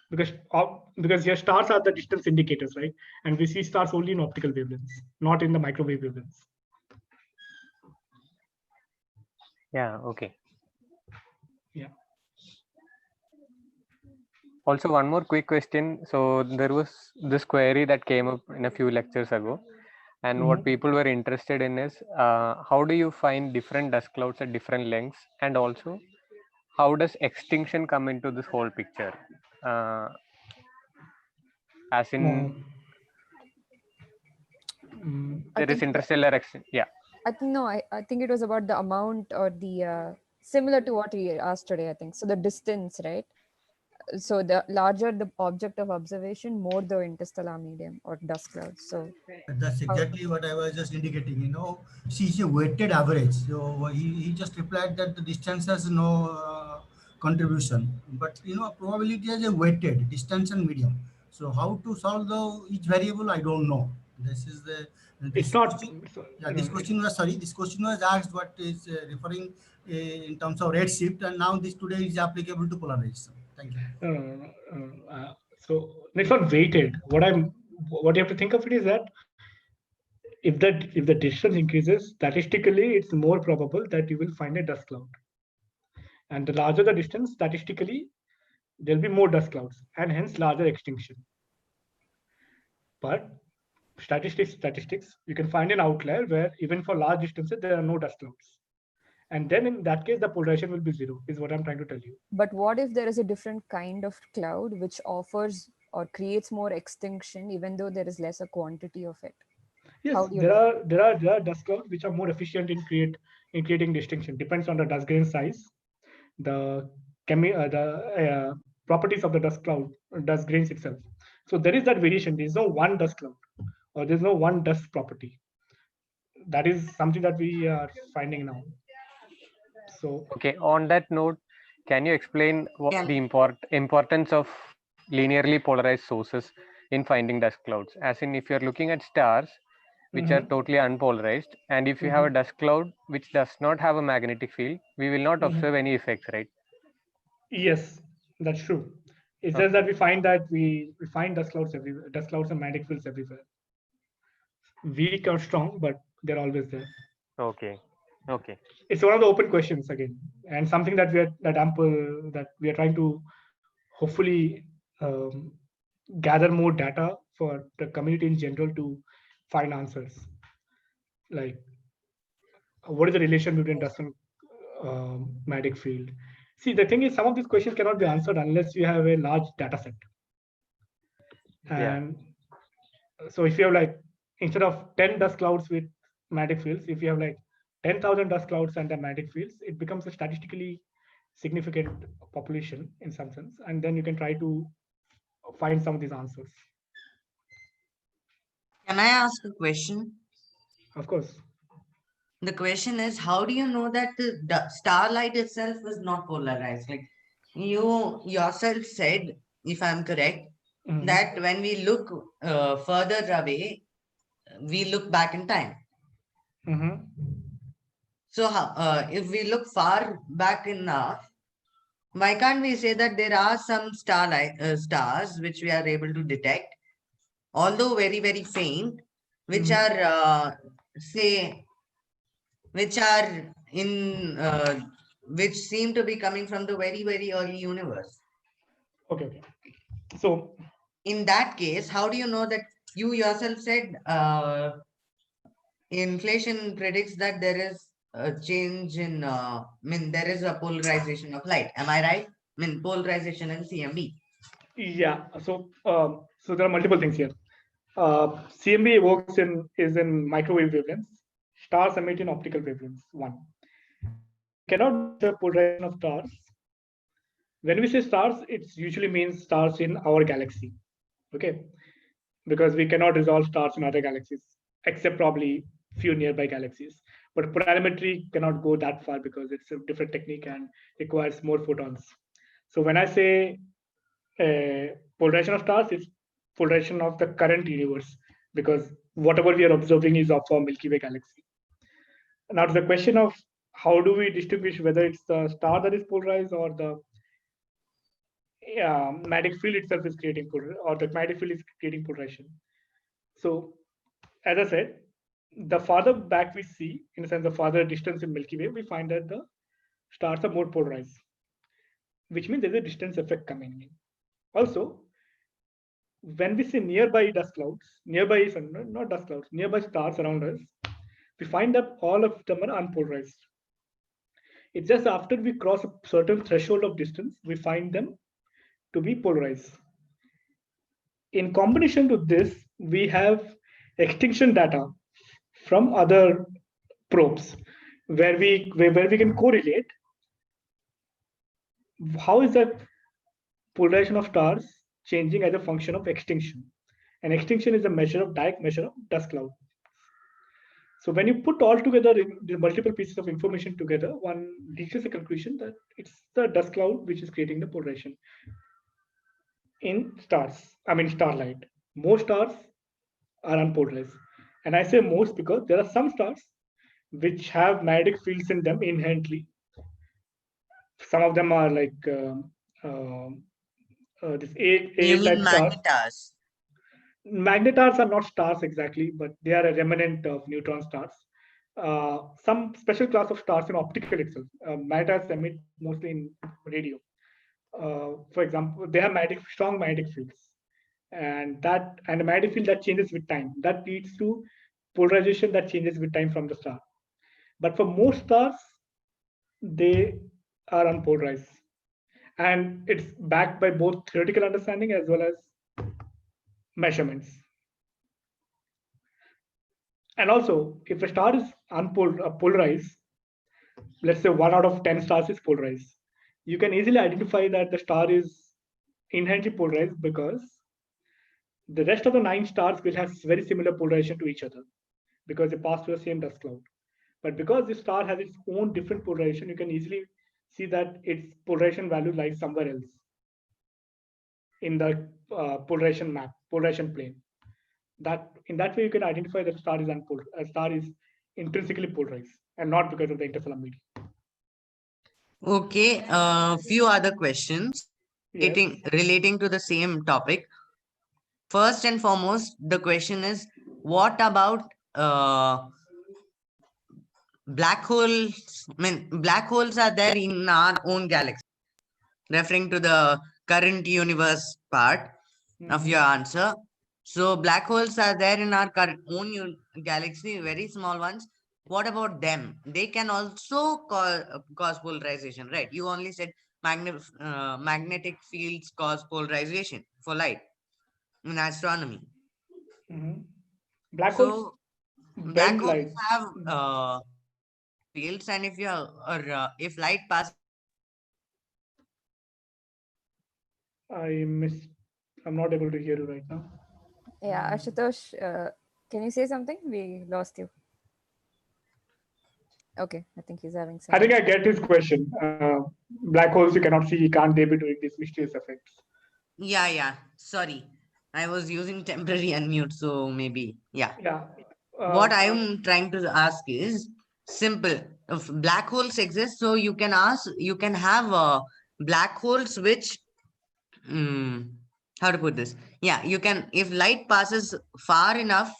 Because your stars are the distance indicators, right? And we see stars only in optical wavelengths, not in the microwave wavelengths. Yeah. Okay. Yeah. Also, one more quick question. So there was this query that came up in a few lectures ago, and what people were interested in is how do you find different dust clouds at different lengths, and also how does extinction come into this whole picture? As in, there is interstellar extinction. Yeah. I think no. I think it was about the amount or the similar to what we asked today. I think so. The distance, right? So the larger the object of observation, more the interstellar medium or dust clouds. So that's exactly what I was just indicating. She's a weighted average. So he just replied that the distance has no contribution, but probability is a weighted distance and medium. So how to solve each variable, I don't know. This is this question was asked what is referring in terms of redshift, and now this today is applicable to polarization. Thank you. So it's not weighted. What you have to think of it is that if the distance increases, statistically, it's more probable that you will find a dust cloud. And the larger the distance, statistically, there'll be more dust clouds and hence larger extinction. But statistics, you can find an outlier where even for large distances, there are no dust clouds. And then in that case, the polarization will be zero, is what I'm trying to tell you. But what if there is a different kind of cloud which offers or creates more extinction, even though there is lesser quantity of it? Yes, How do you there know? are dust clouds which are more efficient in creating distinction. Depends on the dust grain size, the the properties of the dust grains itself. So there is that variation. There is no one dust cloud, or there's no one dust property. That is something that we are finding now. So Okay, on that note, can you explain what Can the importance of linearly polarized sources in finding dust clouds? As in, if you're looking at stars, which are mhm, totally unpolarized, and if you have a mhm, dust cloud which does not have a magnetic field, we will not observe mhm. any effects, right? Yes, that's true. It's just Okay, that we find that we find dust clouds everywhere, dust clouds and magnetic fields everywhere. Weak or strong, but they're always there. okay, okay. It's one of the open questions again, and something that we are trying to hopefully um, gather more data for the community in general to find answers. Like, what is the relation between dust and magnetic field? See, the thing is, some of these questions cannot be answered unless you have a large data set. Yeah, And so if you have like, instead of 10 dust clouds with magnetic fields, if you have like 10,000 dust clouds and the magnetic fields, it becomes a statistically significant population in some sense. And then you can try to find some of these answers. I ask a question? Of course. The question is, how do you know that the starlight itself is not polarized? Like you yourself said, if I'm correct, Mhm. that when we look further away, we look back in time. Mhm. So, if we look far back enough, why can't we say that there are some stars which we are able to detect, although very, very faint, which Mhm. are, say, which are which seem to be coming from the very, very early universe? Okay, okay. So, In that case, how do you know that you yourself said inflation predicts that there is a change in, there is a polarization of light. Am I right? Polarization in CMB. yeah. So there are multiple things here. CMB works in is in microwave wavelengths. Stars emit in optical wavelengths. One. We cannot measure polarization of stars. When we say stars, it usually means stars in our galaxy. Okay, because we cannot resolve stars in other galaxies, except probably few nearby galaxies. But polarimetry cannot go that far because it's a different technique and requires more photons. So when I say polarization of stars, it's polarization of the current universe, because whatever we are observing is of our Milky Way galaxy. Now to the question of how do we distinguish whether it's the star that is polarized or the magnetic field itself is creating or the magnetic field is creating polarization. So as I said, the farther back we see, in the sense the farther distance in Milky Way, we find that the stars are more polarized, which means there's a distance effect coming in. Also, when we see nearby dust clouds, not dust clouds, nearby stars around us, we find that all of them are unpolarized. It's just after we cross a certain threshold of distance, we find them to be polarized. In combination to this, we have extinction data from other probes where we can correlate how is that polarization of stars changing as a function of extinction. And extinction is a direct measure of dust cloud. So when you put all together the multiple pieces of information together, one reaches a conclusion that it's the dust cloud which is creating the polarization in stars. I mean starlight. Most stars are unpolarized. And I say most because there are some stars which have magnetic fields in them inherently. Some of them are like this You A mean type stars. magnetars? Magnetars are not stars exactly, but they are a remnant of neutron stars. Some special class of stars in optical itself. Magnetars emit mostly in radio. For example, they have strong magnetic fields, and a magnetic field that changes with time. That leads to polarization that changes with time from the star. But for most stars, they are unpolarized, and it's backed by both theoretical understanding as well as measurements. And also, if a star is polarized, let's say 1 out of 10 stars is polarized, you can easily identify that the star is inherently polarized because the rest of the 9 stars will have very similar polarization to each other because they pass through the same dust cloud. But because this star has its own different polarization, you can easily see that its polarization value lies somewhere else in the polarization plane. That in that way you can identify that a star is intrinsically polarized and not because of the interstellar medium. Okay, a few other questions Yes. relating to the same topic. First and foremost, the question is, what about black holes? I mean, black holes are there in our own galaxy, referring to the current universe part of your answer. So black holes are there in our own galaxy, very small ones. What about them? They can also cause polarization, right? You only said magnetic fields cause polarization for light in astronomy. Black holes So black bend holes light. have magnetic fields, and if if light passes, I'm not able to hear you right now. Yeah, Ashutosh, can you say something? We lost you. Okay, I think he's having some. I think I get his question. Black holes you cannot see, can't they be doing these mysterious effects? yeah. Sorry, I was using temporary unmute, so maybe yeah. Yeah. What I'm trying to ask is simple. If black holes exist, so you can have black holes which, how to put this? Yeah, you can, if light passes far enough,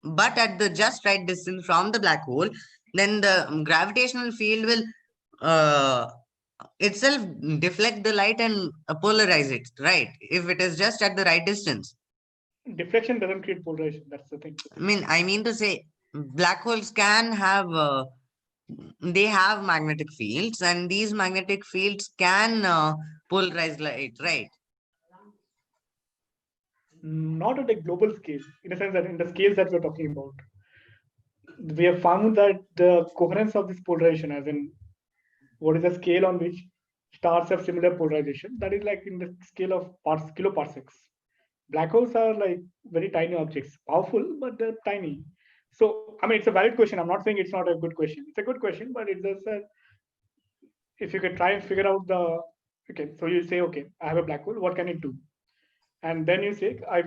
but at the just right distance from the black hole, then the gravitational field will uh, itself deflect the light and polarize it, right? If it is just at the right distance. Deflection doesn't create polarization. That's the thing. I mean to say, black holes can have they have magnetic fields, and these magnetic fields can polarize light, right? Not at a global scale, in a sense that in the scales that we're talking about, we have found that the coherence of this polarization, as in what is the scale on which stars have similar polarization, that is like in the scale of kiloparsecs. Black holes are like very tiny objects, powerful, but they're tiny. So, I mean, it's a valid question. I'm not saying it's not a good question. It's a good question, but it's just that if you can try and figure out okay, so you say, okay, I have a black hole, what can it do? And then you say, I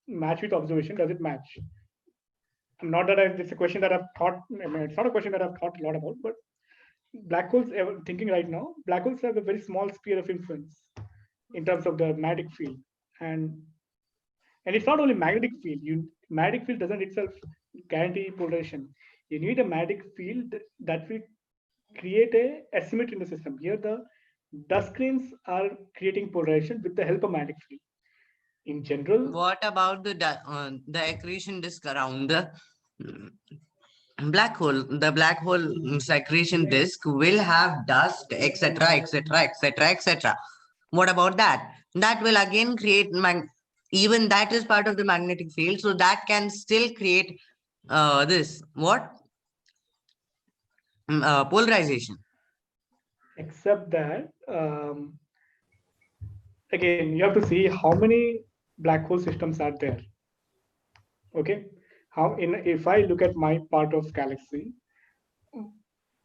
match with observation, does it match? Not that it's a question that I've thought, I mean, it's not a question that I've thought a lot about, but black holes, thinking right now, black holes have a very small sphere of influence in terms of the magnetic field. And it's not only magnetic field. Magnetic field doesn't itself guarantee polarization. You need a magnetic field that will create a asymmetry in the system. Here, the dust grains are creating polarization with the help of magnetic field. In general, What about the accretion disk around the black hole? The black hole accretion disk will have dust, etc., etc., etc., etc. What about that? That will again create even that is part of the magnetic field, so that can still create this what polarization. except that again, you have to see how many black hole systems are there. Okay, if I look at my part of galaxy,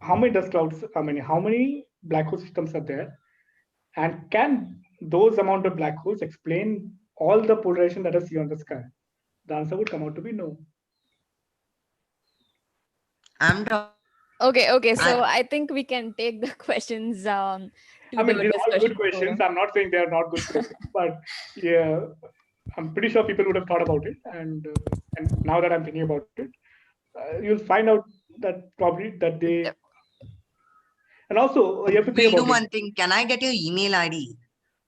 how many dust clouds? I mean, how many black hole systems are there? And can those amount of black holes explain all the polarization that I see on the sky? The answer would come out to be no. Okay. So I think we can take the questions to I mean, the these are all good discussion questions. forum. I'm not saying they are not good questions, but yeah, I'm pretty sure people would have thought about it. And now that I'm thinking about it, you'll find out that probably that they. And also, you have to think We'll do about one it. thing. Can I get your email ID?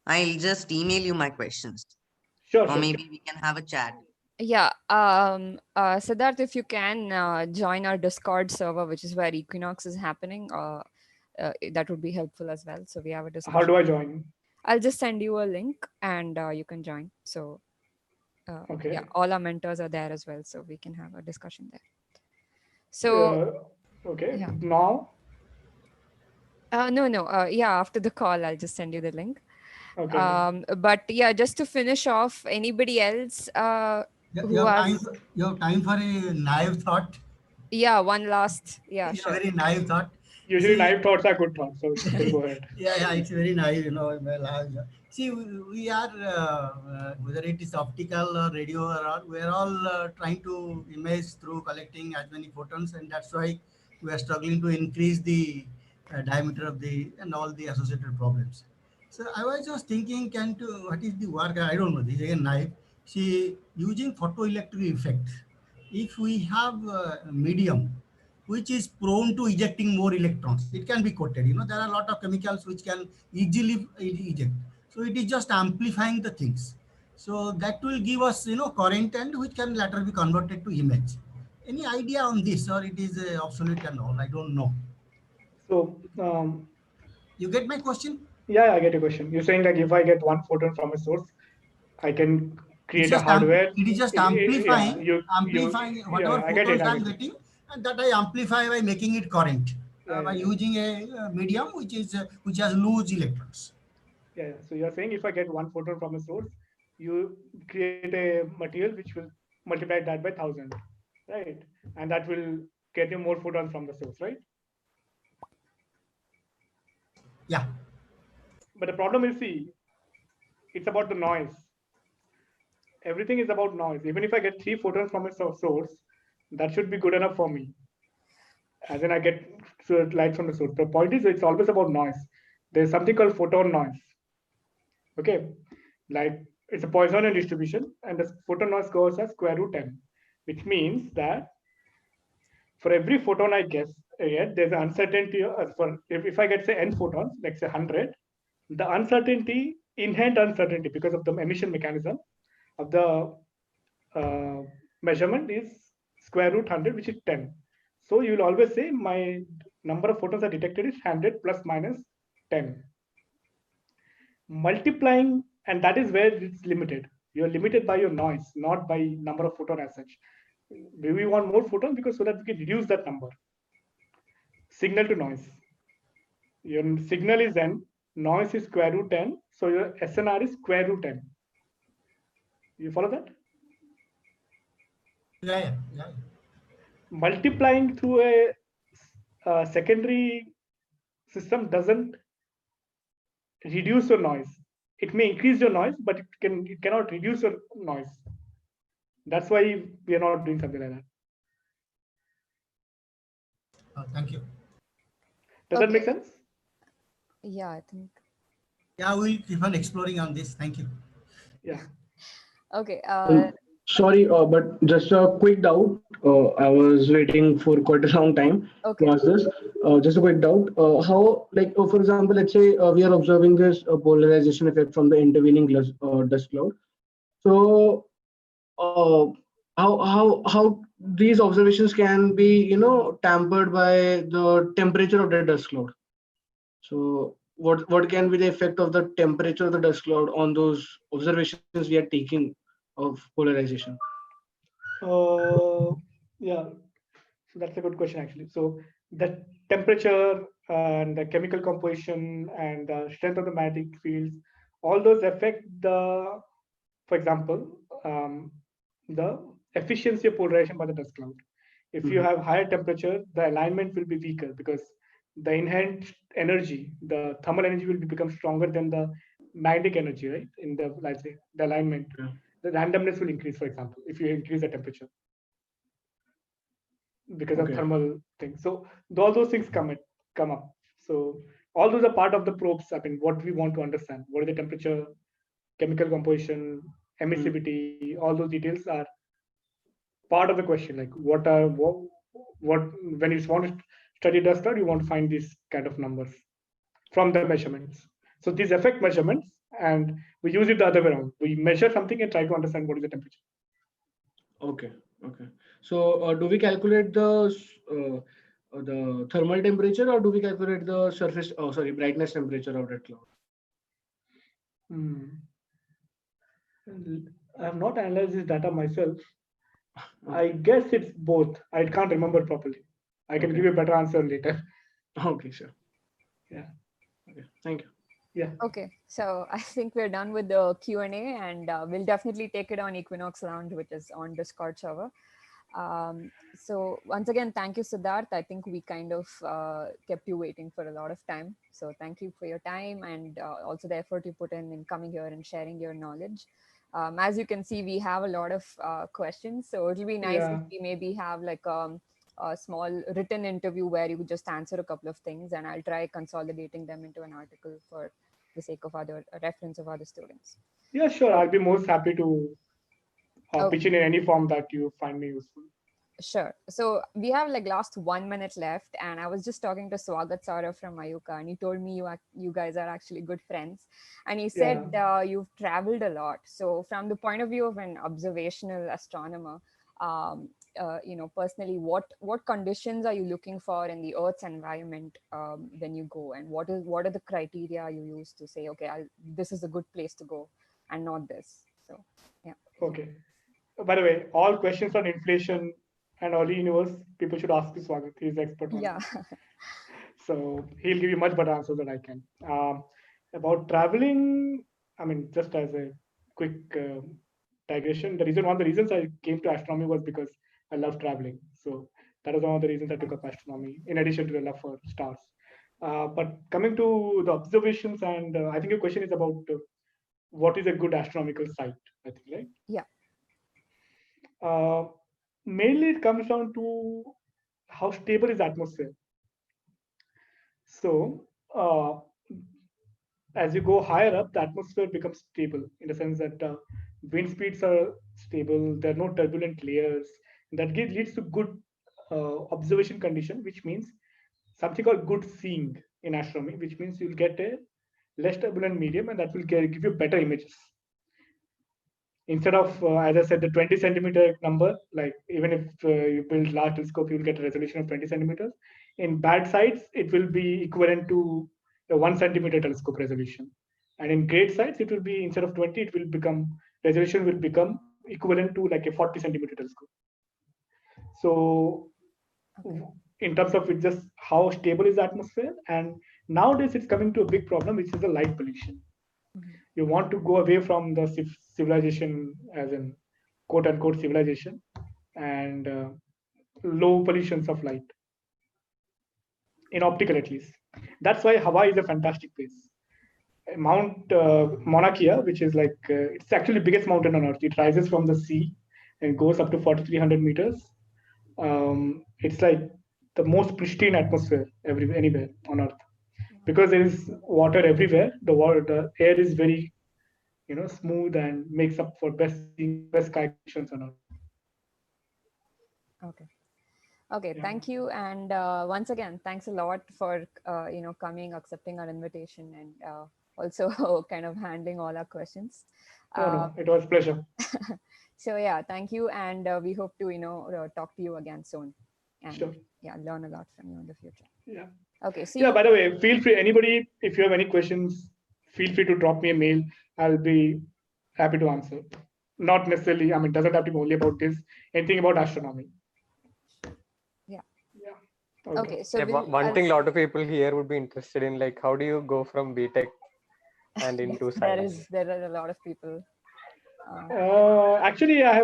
I'll just email you my questions. Sure. Or maybe we can have a chat. Yeah, Siddharth, if you can join our Discord server, which is where Equinox is happening, that would be helpful as well. So we have a discussion. How do I join? I'll just send you a link and you can join. So Okay. yeah, all our mentors are there as well, so we can have a discussion there. So Okay. yeah. Now. No. Yeah, after the call, I'll just send you the link. Okay. But yeah, just to finish off, anybody else You who have time. has? You have time for a naive thought. Yeah, one last. Yeah, A sure. very naive thought. Usually, See, naive thoughts are good thoughts. So you can go ahead. yeah, it's very naive, Well, see, we are whether it is optical or radio or all, we are all trying to image through collecting as many photons, and that's why we are struggling to increase the diameter of the and all the associated problems. So I was just thinking, what is the work? I don't know. This is again naive. See, using photoelectric effect, if we have a medium which is prone to ejecting more electrons. It can be coated. There are a lot of chemicals which can easily eject. So it is just amplifying the things. So that will give us, current and which can later be converted to image. Any idea on this, or it is obsolete and all? I don't know. So, You get my question? yeah, I get your question. You're saying like if I get one photon from a source, I can It's create a just hardware. it is just Yeah, amplifying whatever yeah, I get it. photons I I'm get it. getting, and that I amplify by making it current Yeah, by yeah, yeah. using a medium which has loose electrons. Yeah, yeah. So you're saying if I get one photon from a source, you create a material which will multiply that by 1,000, right? And that will get you more photons from the source, right? Yeah. But the problem is, see, it's about the noise. Everything is about noise. Even if I get three photons from a source, that should be good enough for me. As in, I get light from the source. The point is, it's always about noise. There's something called photon noise. Okay, like it's a Poisson distribution, and the photon noise goes as square root n, which means that for every photon I get, there's an uncertainty for if I get say n photons, like say 100, the uncertainty, inherent uncertainty because of the emission mechanism of the uh, measurement is square root 100, which is 10. So you will always say my number of photons are detected is 100 plus minus 10. Multiplying, and that is where it's limited. You're limited by your noise, not by number of photon as such. We want more photons because so that we can reduce that number. Signal to noise. Your signal is n, noise is square root 10, so your SNR is square root 10. You follow that? Yeah. Multiplying through a secondary system doesn't reduce your noise. It may increase your noise, but it cannot reduce your noise. That's why we are not doing something like that. Thank you. Does that make sense? Yeah, I think. Yeah, we'll keep on exploring on this. Thank you. Yeah. Okay. Sorry, but just a quick doubt. I was waiting for quite a long time to ask this. Just a quick doubt. How, like, for example, let's say we are observing this polarization effect from the intervening dust cloud. So, how these observations can be, tampered by the temperature of the dust cloud? So, what can be the effect of the temperature of the dust cloud on those observations we are taking of polarization? Yeah. So that's a good question actually. So the temperature and the chemical composition and the strength of the magnetic fields, all those affect the, for example, the efficiency of polarization by the dust cloud. If you have higher temperature, the alignment will be weaker because the inherent energy, the thermal energy will become stronger than the magnetic energy, right? In the, let's say, the alignment. The randomness will increase, for example, if you increase the temperature because of thermal things. So all those things come up. So all those are part of the probes. I mean, what we want to understand: what is the temperature, chemical composition, emissivity. All those details are part of the question. Like what when you want to study dust cloud, you want to find these kind of numbers from the measurements. So these affect measurements, and we use it the other way around. We measure something and try to understand what is the temperature. Okay. So, do we calculate the thermal temperature, or do we calculate the surface? Oh, sorry, brightness temperature of that cloud? I have not analyzed this data myself. I guess it's both. I can't remember properly. I can Okay. give you a better answer later. Okay, sure. Yeah. Okay, thank you. Yeah. Okay, so I think we're done with the Q&A, and we'll definitely take it on Equinox Lounge, which is on Discord server. So once again, thank you, Siddharth. I think we kind of kept you waiting for a lot of time. So thank you for your time, and also the effort you put in coming here and sharing your knowledge. As you can see, we have a lot of questions. So it'll be nice if Yeah. we maybe have like a small written interview where you just answer a couple of things, and I'll try consolidating them into an article for the sake of other reference of other students. Yeah, sure. So, I'll be most happy to okay. pitch in any form that you find me useful. Sure. So we have like last 1 minute left, and I was just talking to Swagat Saurav from Mayuka, and he told me you guys are actually good friends, and he Yeah. said you've traveled a lot. So from the point of view of an observational astronomer, personally, what conditions are you looking for in the Earth's environment when you go, and what are the criteria you use to say, okay, this is a good place to go, and not this. So yeah. Okay. By the way, all questions on inflation and early universe, people should ask to Swagat. He's the expert on Yeah. that. So he'll give you much better answers than I can. About traveling, I mean, just as a quick digression, one of the reasons I came to astronomy was because I love traveling. So that was one of the reasons I took up astronomy, in addition to the love for stars. But coming to the observations, and I think your question is about what is a good astronomical site, I think, right? Yeah. Mainly, it comes down to how stable is atmosphere. So, as you go higher up, the atmosphere becomes stable in the sense that wind speeds are stable. There are no turbulent layers. Leads to good observation condition, which means something called good seeing in astronomy, which means you'll get a less turbulent medium, and that will give you better images. Instead of, as I said, the 20 centimeter number, like even if you build large telescope, you'll get a resolution of 20 centimeters. In bad sites, it will be equivalent to a 1 centimeter telescope resolution. And in great sites, it will be, instead of 20, it will become, resolution will become equivalent to like a 40 centimeter telescope. So Okay. in terms of it, just how stable is the atmosphere, and nowadays it's coming to a big problem, which is the light pollution. You want to go away from the civilization, as in quote unquote civilization, and low pollutions of light, in optical at least. That's why Hawaii is a fantastic place. Mount Mauna Kea, which is like it's actually the biggest mountain on earth. It rises from the sea and goes up to 4,300 meters. It's like the most pristine atmosphere anywhere on earth, because there is water everywhere. The air is very smooth and makes up for best sky conditions on earth. Okay. Okay, Yeah. thank you. And once again, thanks a lot for, coming, accepting our invitation, and also kind of handling all our questions. No, it was a pleasure. So yeah, thank you. And we hope to, talk to you again soon. And Sure. yeah, learn a lot from you in the future. Yeah. Okay, see Yeah, you. by the way, feel free, anybody, if you have any questions, feel free to drop me a mail. I'll be happy to answer. Not necessarily, I mean, doesn't have to be only about this, anything about astronomy. Yeah. Yeah. Okay, so Yeah, one thing a lot of people here would be interested in, like, how do you go from BTech and into science? there are a lot of people. Actually, I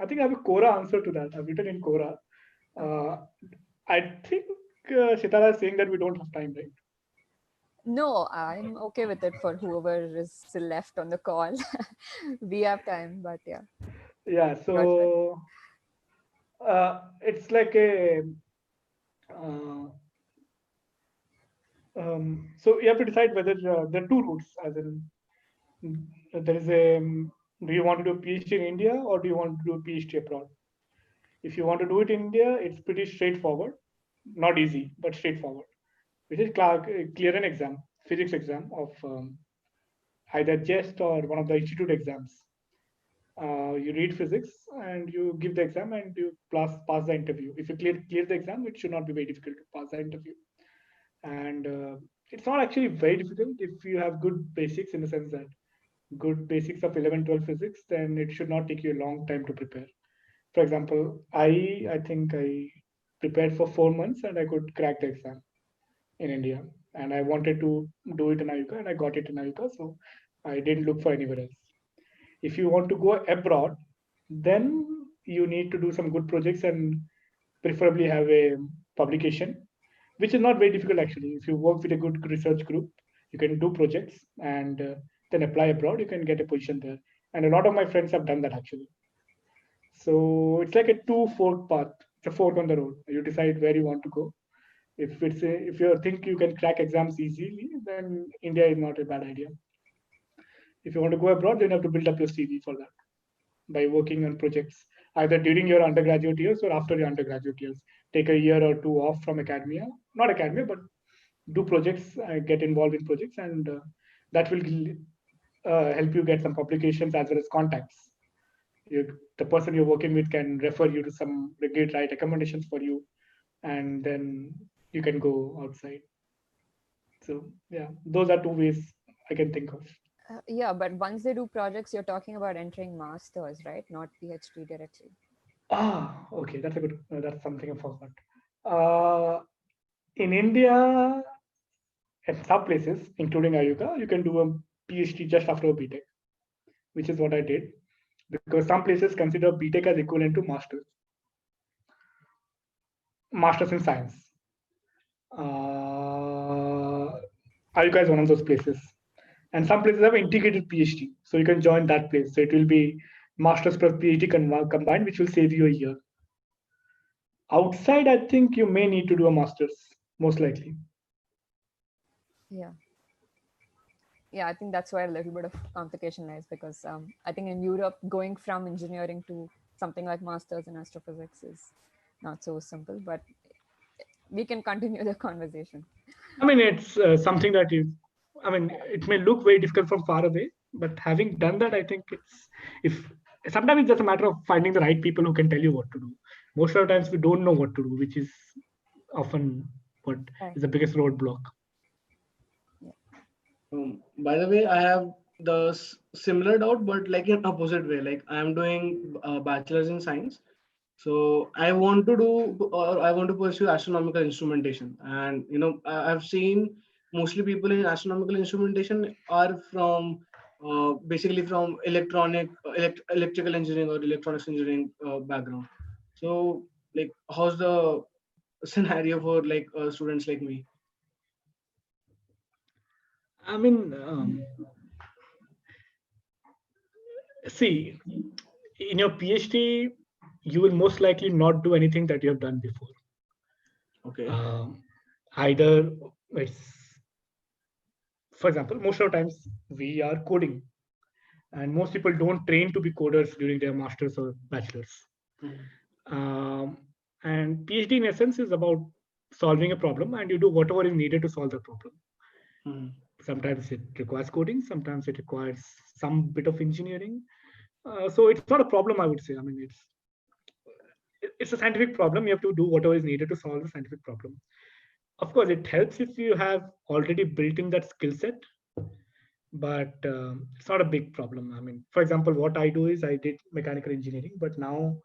think I have a Quora answer to that. I've written in Quora. I think Sitara is saying that we don't have time, right? No, I'm okay with it for whoever is still left on the call. We have time, but yeah. Yeah, so it's like a so you have to decide whether there are two routes, as in there is a do you want to do a PhD in India or do you want to do a PhD abroad? If you want to do it in India, it's pretty straightforward, not easy, but straightforward. Which is clear an exam, physics exam of either JEST or one of the institute exams. You read physics and you give the exam and you pass the interview. If you clear the exam, it should not be very difficult to pass the interview. And it's not actually very difficult if you have good basics, in the sense that good basics of 11, 12 physics, then it should not take you a long time to prepare. For example, I think I prepared for 4 months and I could crack the exam in India. And I wanted to do it in Ayuka and I got it in Ayuka. So I didn't look for anywhere else. If you want to go abroad, then you need to do some good projects and preferably have a publication, which is not very difficult actually. If you work with a good research group, you can do projects and then apply abroad. You can get a position there. And a lot of my friends have done that actually. So it's like a two-fork path. It's a fork on the road. You decide where you want to go. If you think you can crack exams easily, then India is not a bad idea. If you want to go abroad, then you have to build up your CV for that by working on projects either during your undergraduate years or after your undergraduate years. Take a year or two off from academia, not academia, but do projects, get involved in projects, and that will help you get some publications as well as contacts. The person you're working with can refer you to some great right recommendations for you, and then you can go outside. So yeah, those are two ways I can think of. Yeah, but once they do projects, you're talking about entering masters, right? Not PhD directly. Okay, that's a good. That's something I forgot. In India, at some places, including Ayuka, you can do a PhD just after a BTech, which is what I did, because some places consider BTech as equivalent to masters in science. Ayuka is one of those places, and some places have integrated PhD, so you can join that place. So it will be masters plus PhD combined, which will save you a year. Outside, I think you may need to do a master's, most likely. Yeah. Yeah, I think that's where a little bit of complication lies, because I think in Europe, going from engineering to something like masters in astrophysics is not so simple, but we can continue the conversation. I mean, it's something that is, I mean, it may look very difficult from far away, but having done that, I think if sometimes it's just a matter of finding the right people who can tell you what to do. Most of the times we don't know what to do, which is often what is the biggest roadblock. By the way, I have the similar doubt, but like in opposite way. Like I am doing bachelor's in science, so I want to do or I want to pursue astronomical instrumentation. And I've seen mostly people in astronomical instrumentation are from basically from electrical engineering or electronics engineering background. So like, how's the scenario for like students like me? I mean, see, in your PhD, you will most likely not do anything that you have done before. Okay. Either it's, for example, most of the times we are coding, and most people don't train to be coders during their masters or bachelors. And PhD in essence is about solving a problem, and you do whatever is needed to solve the problem. Sometimes it requires coding, sometimes it requires some bit of engineering. So it's not a problem, I would say. I mean, it's a scientific problem. You have to do whatever is needed to solve the scientific problem. Of course, it helps if you have already built in that skill set, but it's not a big problem. I mean, for example, what I do is I did mechanical engineering, but now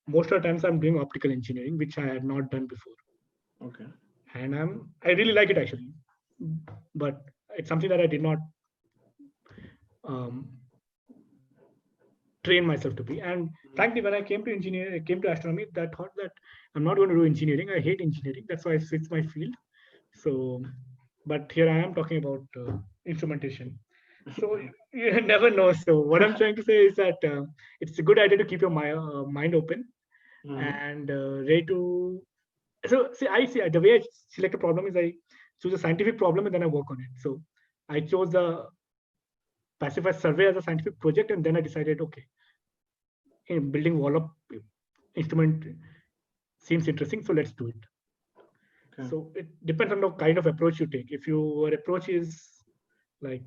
most of the times I'm doing optical engineering, which I had not done before. Okay. And I really like it actually, but it's something that I did not train myself to be. And frankly, when I came to astronomy, I thought that I'm not going to do engineering. I hate engineering. That's why I switched my field. So, but here I am talking about instrumentation. So you never know. So what I'm trying to say is that it's a good idea to keep your mind open and ready to. So I see the way I select a problem is I choose a scientific problem and then I work on it. So I chose the pacifier survey as a scientific project, and then I decided, okay, in building wall up instrument seems interesting, so let's do it. Okay. So it depends on the kind of approach you take. If your approach is like,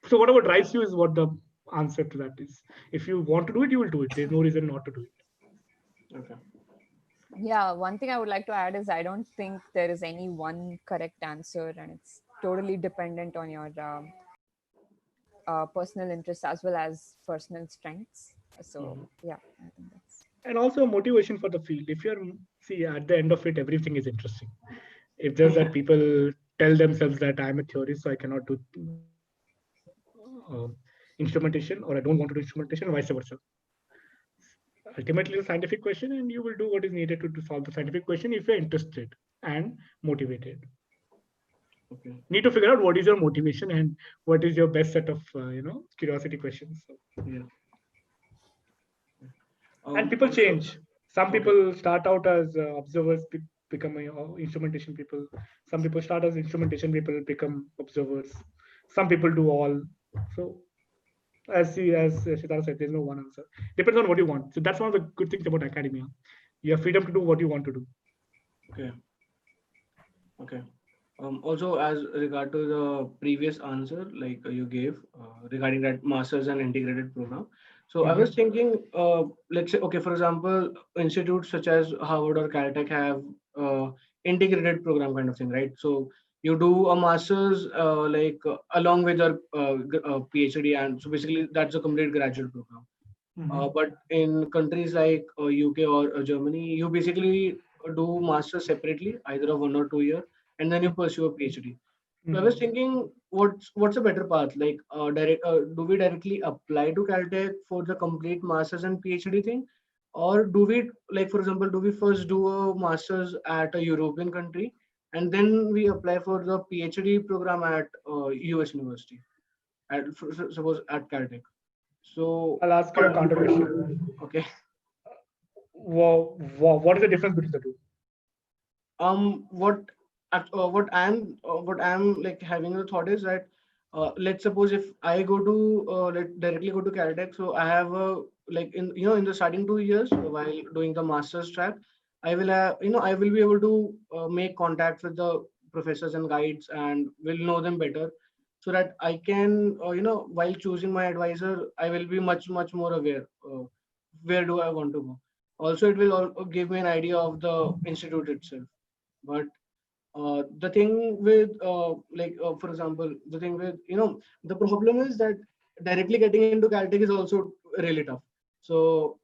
so whatever drives you is what the answer to that is. If you want to do it, you will do it. There's no reason not to do it. Okay. Yeah, one thing I would like to add is I don't think there is any one correct answer, and it's totally dependent on your personal interests as well as personal strengths. So yeah, I think that's. And also motivation for the field. If you're see at the end of it, everything is interesting. If just that people tell themselves that I'm a theorist, so I cannot do instrumentation, or I don't want to do instrumentation, vice versa. Ultimately, the scientific question, and you will do what is needed to solve the scientific question if you're interested and motivated. Okay. Need to figure out what is your motivation and what is your best set of curiosity questions. So, Yeah. and people Also, change. Some okay. people start out as observers, become instrumentation people. Some people start as instrumentation people, become observers. Some people do all. So as Siddharth said, there's no one answer. Depends on what you want. So that's one of the good things about academia. You have freedom to do what you want to do. Okay. Okay. Also, as regard to the previous answer, like you gave regarding that masters and integrated program. So I was thinking, let's say, okay, for example, institutes such as Harvard or Caltech have integrated program kind of thing, right? So you do a masters along with your PhD, and so basically that's a complete graduate program. But in countries like UK or Germany, you basically do masters separately, either a 1 or 2 year, and then you pursue a PhD. So I was thinking, what's a better path? Like, do we directly apply to Caltech for the complete masters and PhD thing, or do we, like, for example, do we first do a masters at a European country, and then we apply for the PhD program at US university, suppose at Caltech? So, I'll ask you a counter question. okay. What is the difference between the two? What what I'm like having a thought is that let's suppose if I go to directly go to Caltech, so I have a like in the starting 2 years while doing the master's track, I will have I will be able to make contact with the professors and guides and will know them better, so that I can while choosing my advisor, I will be much more aware where do I want to go. Also, it will give me an idea of the institute itself. But the thing with for example, the thing with the problem is that directly getting into Caltech is also really tough. So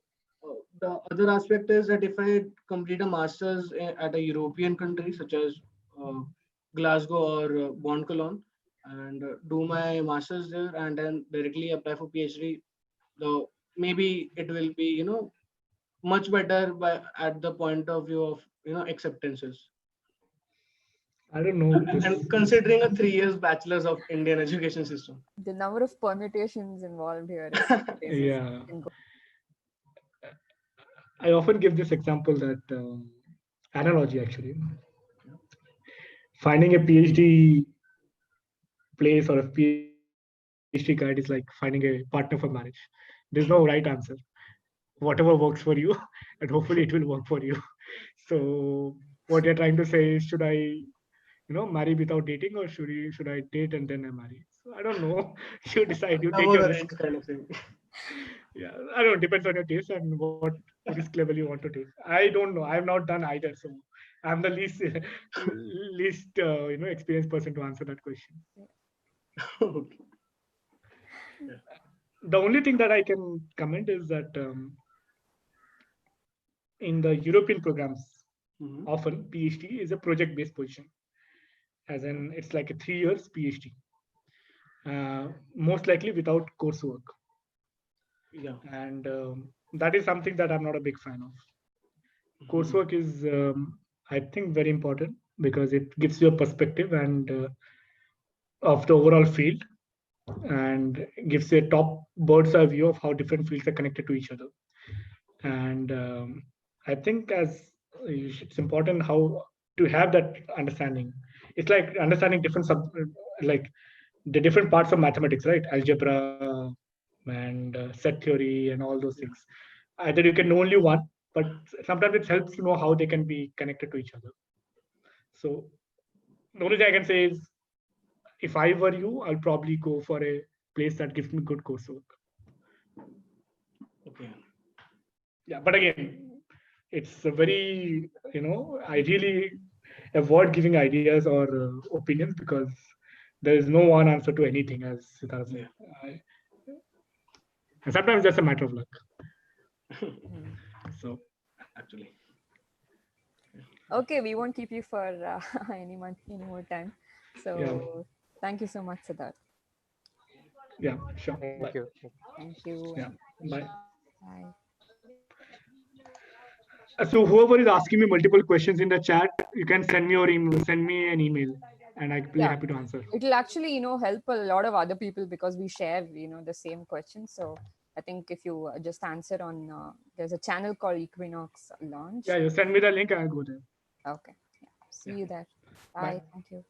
the other aspect is that if I complete a master's at a European country such as uh, Glasgow or Bonn Cologne, and do my master's there and then directly apply for PhD, the maybe it will be much better by at the point of view of acceptances. I don't know this. And considering a 3 years bachelor's of Indian education system. The number of permutations involved here is Yeah. I often give this example that analogy actually. Finding a PhD place or a PhD guide is like finding a partner for marriage. There's no right answer. Whatever works for you, and hopefully it will work for you. So what you're trying to say is, should I marry without dating, or should I date and then I marry? So I don't know. You decide. You take your risk. Kind of thing. Yeah, I don't know. Depends on your taste and what risk level you want to take. I don't know. I've not done either, so I'm the least experienced person to answer that question. Okay. The only thing that I can comment is that in the European programs, often PhD is a project-based position, as in it's like a 3 years PhD, most likely without coursework. Yeah. And that is something that I'm not a big fan of. Coursework is, I think, very important because it gives you a perspective and of the overall field, and gives you a top bird's eye view of how different fields are connected to each other. And I think as it's important how to have that understanding. It's like understanding different like the different parts of mathematics, right? Algebra and set theory and all those things. Either you can know only one, but sometimes it helps to know how they can be connected to each other. So the only thing I can say is, if I were you, I'll probably go for a place that gives me good coursework. Okay. Yeah, but again, it's a very I really avoid giving ideas or opinions because there is no one answer to anything, as Siddharth said. And sometimes it's just a matter of luck. So actually, Okay, we won't keep you for any more time. So thank you so much, Siddharth. Yeah, sure. Thank Bye. you. Thank you. Yeah, bye. Bye. So whoever is asking me multiple questions in the chat, you can send me an email, and I'll be happy to answer. It'll actually, help a lot of other people because we share, the same questions. So I think if you just answer on, there's a channel called Equinox Launch. Yeah, you send me the link, I'll go there. Okay. Yeah. See you there. Bye. Bye. Thank you.